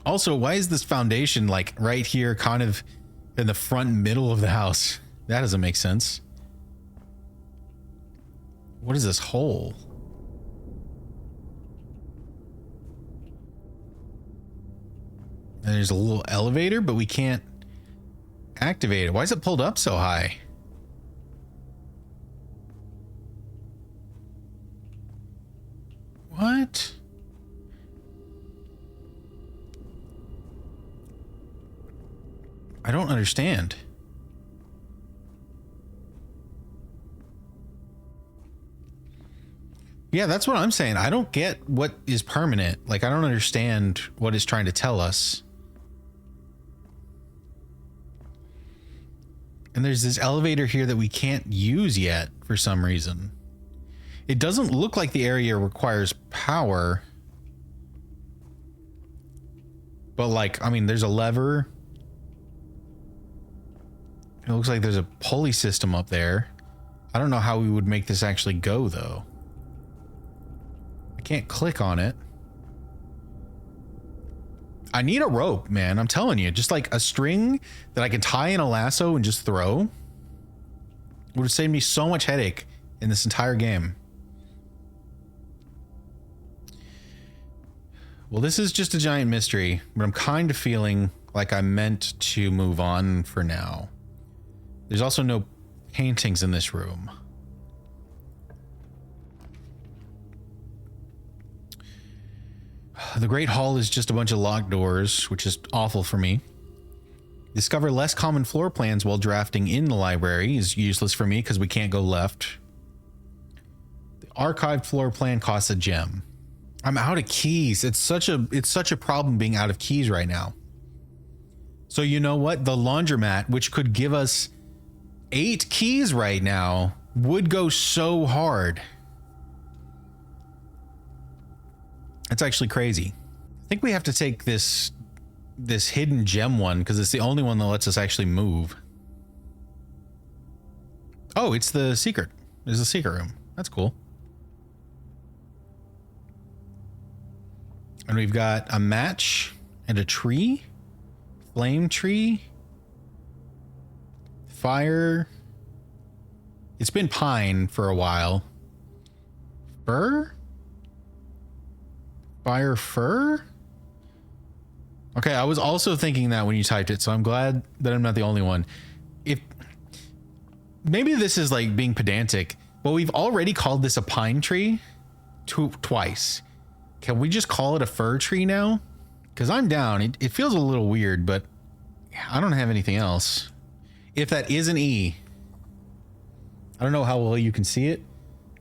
Also, why is this foundation like right here, kind of in the front middle of the house? That doesn't make sense. What is this hole? And there's a little elevator, but we can't activate it. Why is it pulled up so high? What? I don't understand. Yeah, that's what I'm saying. I don't get what is permanent. Like, I don't understand what it's trying to tell us. And there's this elevator here that we can't use yet for some reason. It doesn't look like the area requires power. But like, I mean, there's a lever. It looks like there's a pulley system up there. I don't know how we would make this actually go though. I can't click on it. I need a rope, man. I'm telling you, just like a string that I can tie in a lasso and just throw would have saved me so much headache in this entire game. Well, this is just a giant mystery, but I'm kind of feeling like I meant to move on for now. There's also no paintings in this room. The Great Hall is just a bunch of locked doors, which is awful for me. Discover less common floor plans while drafting in the library is useless for me because we can't go left. The archived floor plan costs a gem. I'm out of keys. It's such a problem being out of keys right now. So you know what? The laundromat, which could give us 8 keys right now, would go so hard. It's actually crazy. I think we have to take this hidden gem one because it's the only one that lets us actually move. Oh, it's the secret. There's a secret room. That's cool. And we've got a match and a tree. Flame tree. Fire. It's been pine for a while. Fir? Fire fir? Okay, I was also thinking that when you typed it, so I'm glad that I'm not the only one. If maybe this is like being pedantic, but we've already called this a pine tree twice. Can we just call it a fir tree now? Because I'm down. It feels a little weird, but I don't have anything else. If that is an E, I don't know how well you can see it,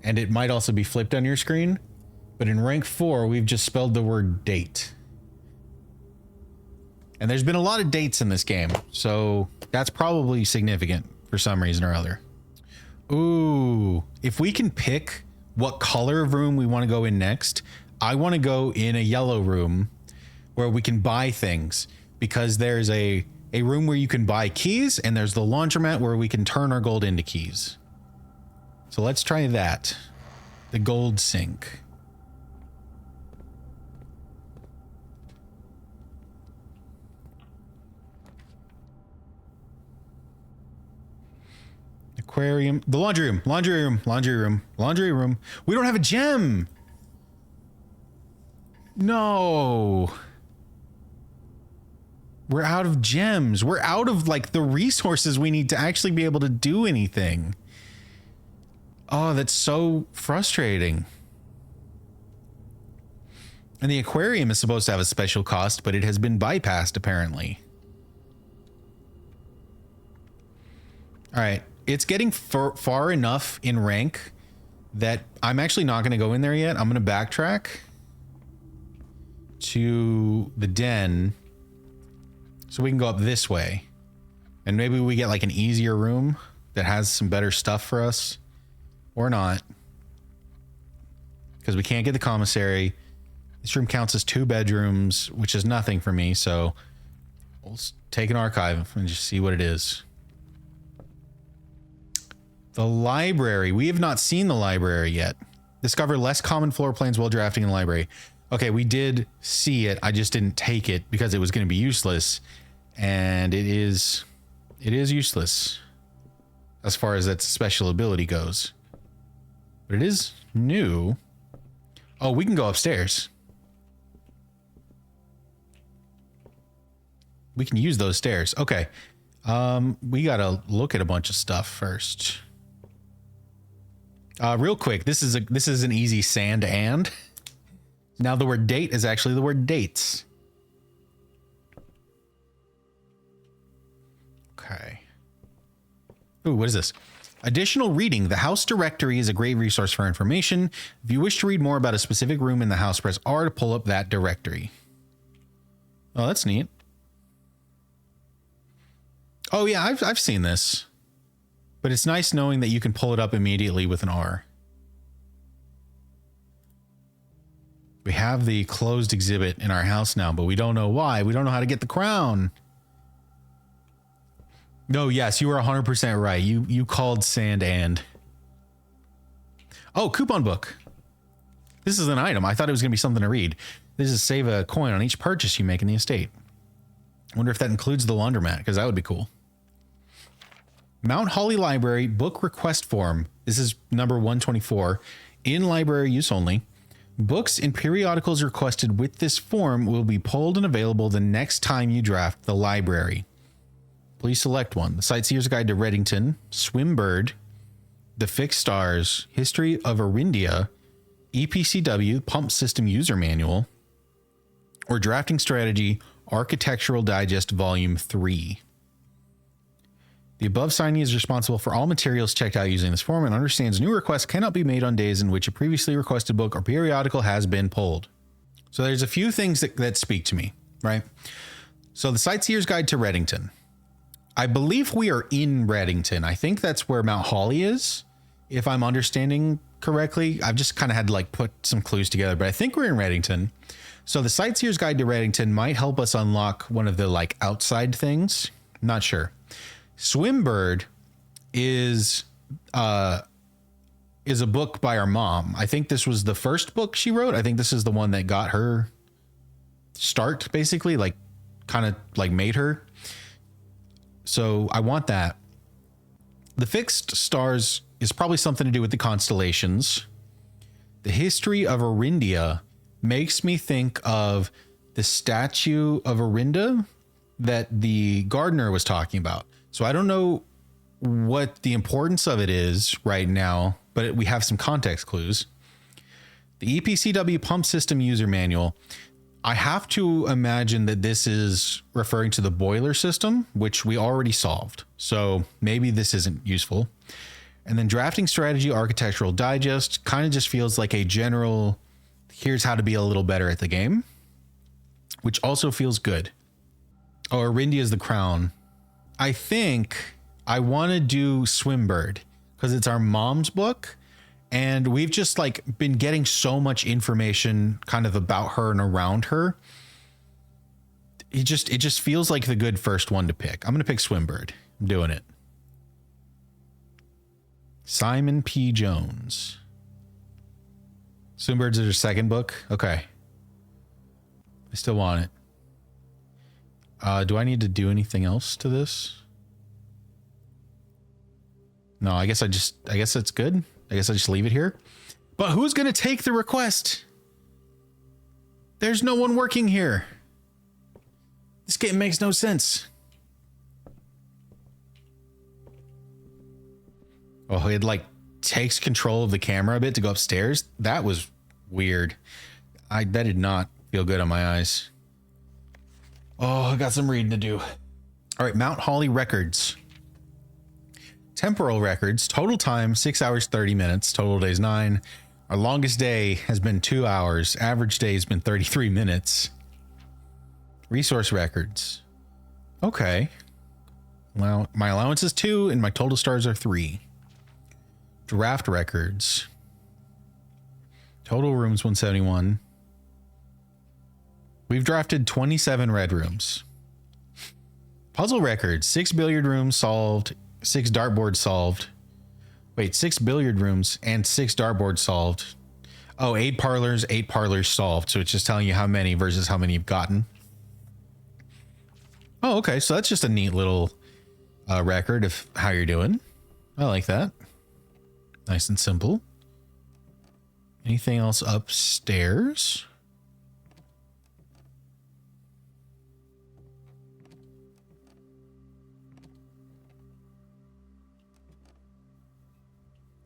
and it might also be flipped on your screen, but in rank 4, we've just spelled the word date. And there's been a lot of dates in this game, so that's probably significant for some reason or other. Ooh, if we can pick what color of room we want to go in next, I want to go in a yellow room where we can buy things, because there's a room where you can buy keys, and there's the laundromat where we can turn our gold into keys. So let's try that. The gold sink. Aquarium, the laundry room, laundry room, laundry room, laundry room. We don't have a gem. No. We're out of gems. We're out of like the resources we need to actually be able to do anything. Oh, that's so frustrating. And the aquarium is supposed to have a special cost, but it has been bypassed apparently. All right. It's getting far enough in rank that I'm actually not going to go in there yet. I'm going to backtrack to the den so we can go up this way. And maybe we get like an easier room that has some better stuff for us, or not. Because we can't get the commissary. This room counts as 2 bedrooms, which is nothing for me. So we'll take an archive and just see what it is. The library. We have not seen the library yet. Discover less common floor plans while drafting in the library. Okay, we did see it. I just didn't take it because it was going to be useless. And it is useless as far as that special ability goes. But it is new. Oh, we can go upstairs. We can use those stairs. Okay. We got to look at a bunch of stuff first. Real quick, this is an easy sand and. Now the word date is actually the word dates. Okay. Ooh, what is this? Additional reading. The house directory is a great resource for information. If you wish to read more about a specific room in the house, press R to pull up that directory. Oh, that's neat. Oh yeah, I've seen this. But it's nice knowing that you can pull it up immediately with an R. We have the closed exhibit in our house now, but we don't know why. We don't know how to get the crown. No, yes, you were 100% right. You called sand and. Oh, coupon book. This is an item. I thought it was going to be something to read. This is save a coin on each purchase you make in the estate. I wonder if that includes the laundromat, because that would be cool. Mount Holly Library book request form. This is number 124. In library use only. Books and periodicals requested with this form will be pulled and available the next time you draft the library. Please select one. The Sightseer's Guide to Reddington, Swimbird, The Fixed Stars, History of Arindia, EPCW, Pump System User Manual, or Drafting Strategy, Architectural Digest Volume 3. The above signee is responsible for all materials checked out using this form and understands new requests cannot be made on days in which a previously requested book or periodical has been pulled. So there's a few things that speak to me, right? So the Sightseer's Guide to Reddington. I believe we are in Reddington. I think that's where Mount Holly is, if I'm understanding correctly. I've just kind of had to like put some clues together, but I think we're in Reddington. So the Sightseer's Guide to Reddington might help us unlock one of the like outside things. Not sure. Swimbird is a book by our mom. I think this was the first book she wrote. I think this is the one that got her start, basically, like kind of like made her. So I want that. The Fixed Stars is probably something to do with the constellations. The History of Arindia makes me think of the statue of Arinda that the gardener was talking about. So I don't know what the importance of it is right now, but we have some context clues. The EPCW pump system user manual. I have to imagine that this is referring to the boiler system, which we already solved. So maybe this isn't useful. And then drafting strategy, architectural digest kind of just feels like a general, here's how to be a little better at the game, which also feels good. Oh, Arindia is the crown. I think I want to do Swimbird because it's our mom's book. And we've just like been getting so much information kind of about her and around her. It just feels like the good first one to pick. I'm going to pick Swimbird. I'm doing it. Simon P. Jones. Swimbird's her second book. Okay. I still want it. Do I need to do anything else to this? No, I guess that's good. I guess I just leave it here. But who's going to take the request? There's no one working here. This game makes no sense. Oh, it like takes control of the camera a bit to go upstairs. That was weird. That did not feel good on my eyes. Oh, I got some reading to do. All right, Mount Holly records. Temporal records, total time 6 hours 30 minutes, total days 9. Our longest day has been 2 hours. Average day has been 33 minutes. Resource records. Okay. Well, my allowance is 2 and my total stars are 3. Draft records. Total rooms 171. We've drafted 27 red rooms. Puzzle records, 6 billiard rooms solved. 6 dartboards solved. Wait, 6 billiard rooms and 6 dartboards solved. Oh, 8 parlors solved. So it's just telling you how many versus how many you've gotten. Oh, okay. So that's just a neat little record of how you're doing. I like that. Nice and simple. Anything else upstairs?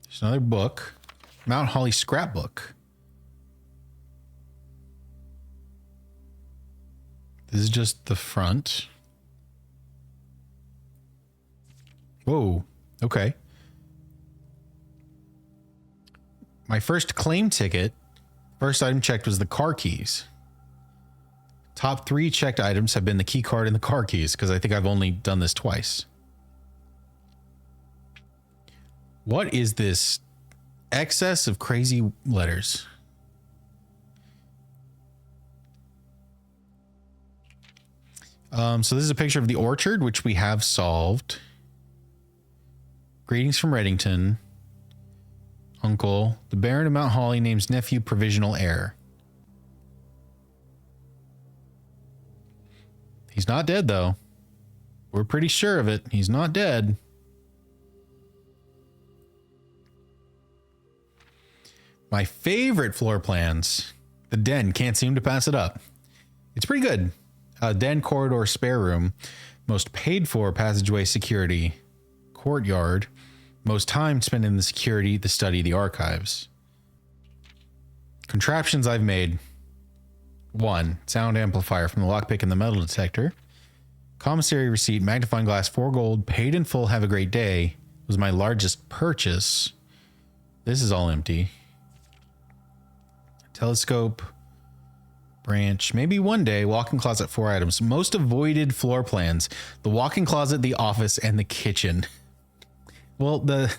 There's another book. Mount Holly scrapbook. This is just the front. Whoa. Okay. My first claim ticket, first item checked was the car keys. Top 3 checked items have been the key card and the car keys, because I think I've only done this twice. What is this excess of crazy letters? So this is a picture of the orchard, which we have solved. Greetings from Reddington. Uncle. The Baron of Mount Holly names nephew provisional heir. He's not dead, though. We're pretty sure of it. He's not dead. My favorite floor plans. The den. Can't seem to pass it up. It's pretty good. Den, corridor, spare room. Most paid for passageway, security. Courtyard. Most time spent in the security, the study, the archives. Contraptions I've made. 1. Sound amplifier from the lockpick and the metal detector. Commissary receipt, magnifying glass, 4 gold, paid in full, have a great day. Was my largest purchase. This is all empty. Telescope, branch, maybe one day. Walk-in closet, 4 items. Most avoided floor plans: the walk-in closet, the office, and the kitchen. Well, the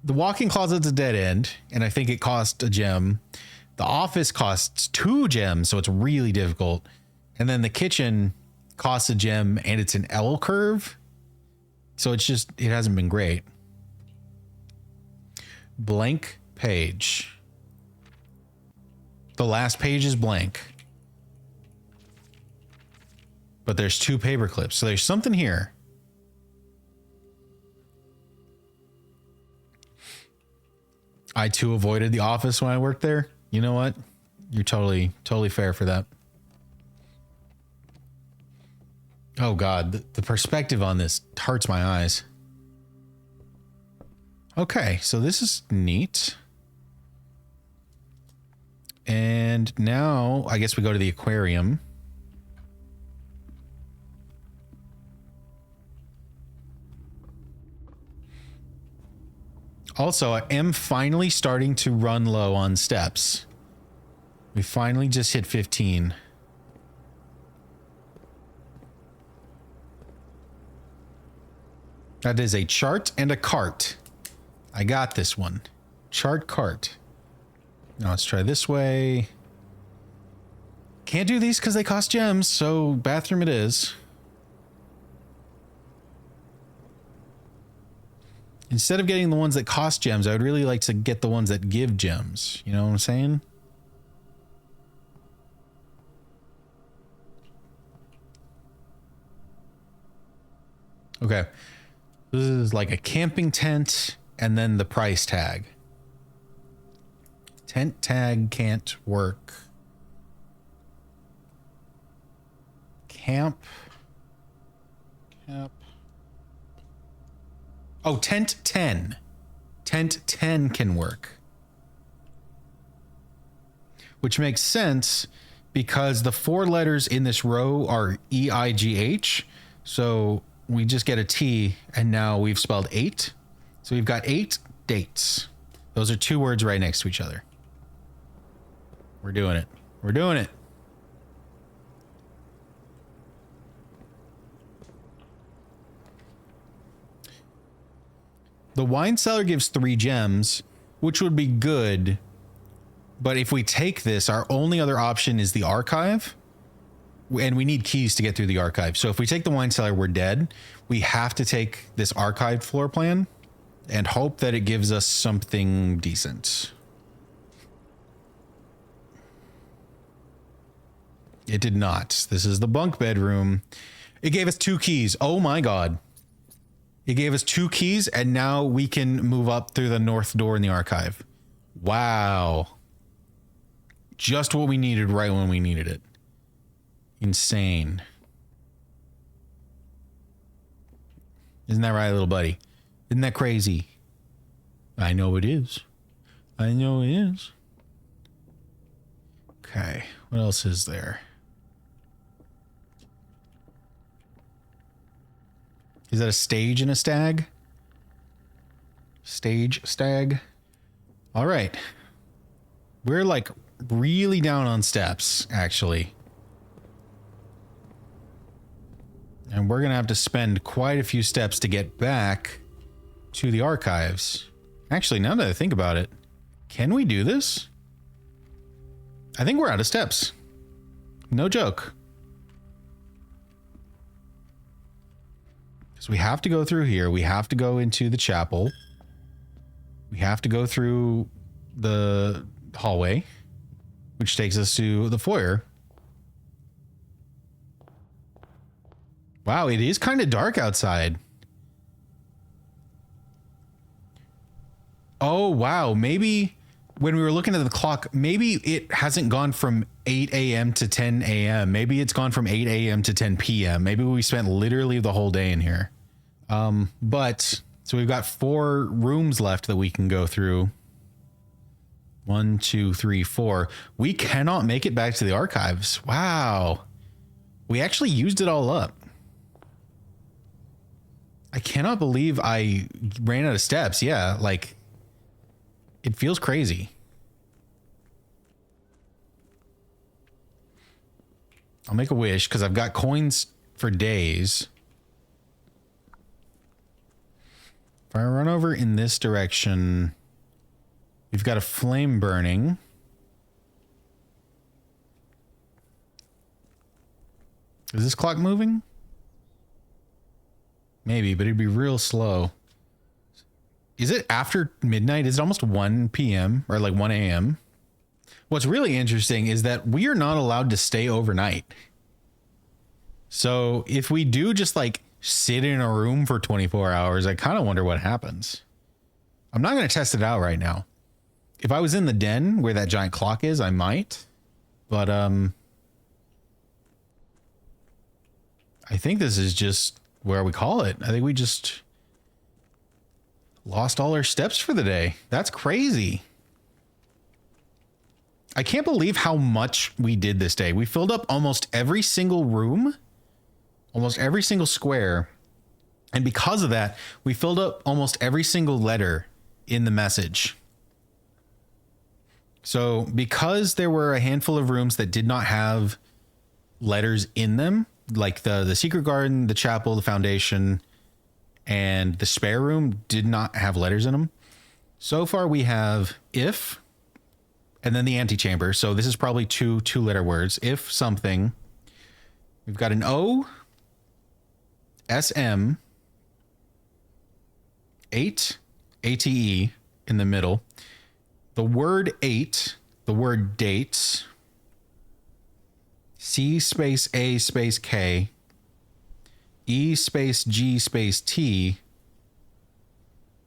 walk-in closet's a dead end, and I think it cost a gem. The office costs 2 gems, so it's really difficult. And then the kitchen costs a gem, and it's an L curve, so it hasn't been great. Blank page. The last page is blank. But there's 2 paper clips. So there's something here. I too avoided the office when I worked there. You know what? You're totally fair for that. Oh God, the perspective on this hurts my eyes. Okay, so this is neat. And now I guess we go to the aquarium. Also, I am finally starting to run low on steps. We finally just hit 15. That is a chart and a cart. I got this one. Chart cart. Now let's try this way. Can't do these because they cost gems, so bathroom it is. Instead of getting the ones that cost gems, I would really like to get the ones that give gems. You know what I'm saying? Okay. This is like a camping tent and then the price tag. Tent tag can't work. Camp. Oh, tent 10. Tent 10 can work. Which makes sense because the 4 letters in this row are E-I-G-H. So we just get a T and now we've spelled 8. So we've got 8 dates. Those are 2 words right next to each other. We're doing it. We're doing it. The wine cellar gives 3 gems, which would be good. But if we take this, our only other option is the archive. And we need keys to get through the archive. So if we take the wine cellar, we're dead. We have to take this archived floor plan and hope that it gives us something decent. It did not. This is the bunk bedroom. It gave us 2 keys. Oh my God. It gave us 2 keys and now we can move up through the north door in the archive. Wow. Just what we needed right when we needed it. Insane. Isn't that right, little buddy? Isn't that crazy? I know it is. I know it is. Okay. What else is there? Is that a stage and a stag? Stage, stag. All right. We're like really down on steps, actually. And we're going to have to spend quite a few steps to get back to the archives. Actually, now that I think about it, can we do this? I think we're out of steps. No joke. So we have to go through here. We have to go into the chapel. We have to go through the hallway, which takes us to the foyer. Wow, it is kind of dark outside. Oh, wow. Maybe when we were looking at the clock, maybe it hasn't gone from 8 a.m. to 10 a.m. Maybe it's gone from 8 a.m. to 10 p.m. Maybe we spent literally the whole day in here. But so we've got 4 rooms left that we can go through. 1, 2, 3, 4. We cannot make it back to the archives. Wow. We actually used it all up. I cannot believe I ran out of steps. Yeah, like it feels crazy. I'll make a wish because I've got coins for days. If I run over in this direction, we've got a flame burning. Is this clock moving? Maybe, but it'd be real slow. Is it after midnight? Is it almost 1 p.m. or like 1 a.m.? What's really interesting is that we are not allowed to stay overnight. So if we do just like sit in a room for 24 hours, I kind of wonder what happens. I'm not going to test it out right now. If I was in the den where that giant clock is, I might. But I think this is just where we call it. I think we just lost all our steps for the day. That's crazy. I can't believe how much we did this day. We filled up almost every single room, almost every single square. And because of that, we filled up almost every single letter in the message. So because there were a handful of rooms that did not have letters in them, like the secret garden, the chapel, the foundation, and the spare room did not have letters in them. So far we have if, and then the antechamber. So this is probably two letter words. If something. We've got an O, SM, 8, ATE in the middle. The word 8, the word dates, C space A space K, E space G space T,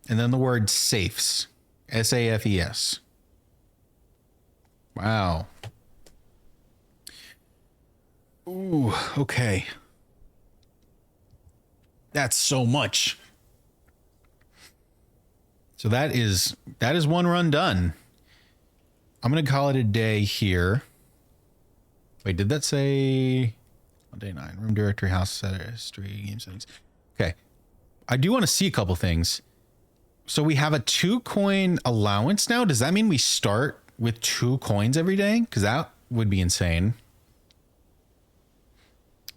and then the word safes, SAFES. Wow. Ooh, okay. That's so much. So that is one run done. I'm going to call it a day here. Wait, did that say day 9? Room directory, house setter, history, game settings. Okay. I do want to see a couple things. So we have a 2 coin allowance now. Does that mean we start with 2 coins every day? Because that would be insane.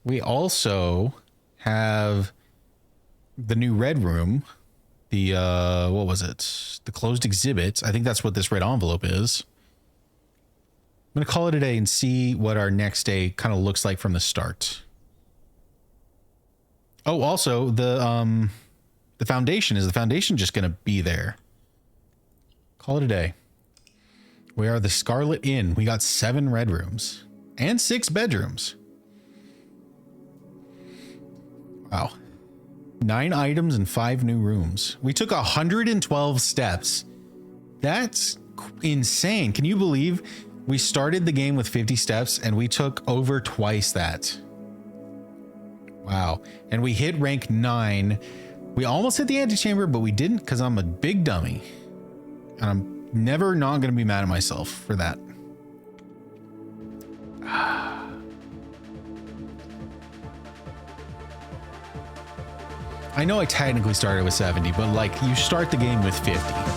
We also have the new red room. The, what was it? The closed exhibits. I think that's what this red envelope is. I'm going to call it a day and see what our next day kind of looks like from the start. Oh, also the foundation. Is the foundation just going to be there? Call it a day. We are the Scarlet Inn. We got 7 red rooms and 6 bedrooms. Wow. 9 items and 5 new rooms. We took 112 steps. That's insane. Can you believe we started the game with 50 steps and we took over twice that? Wow. And we hit rank 9. We almost hit the antechamber, but we didn't because I'm a big dummy. And I'm never not going to be mad at myself for that. I know I technically started with 70, but like you start the game with 50.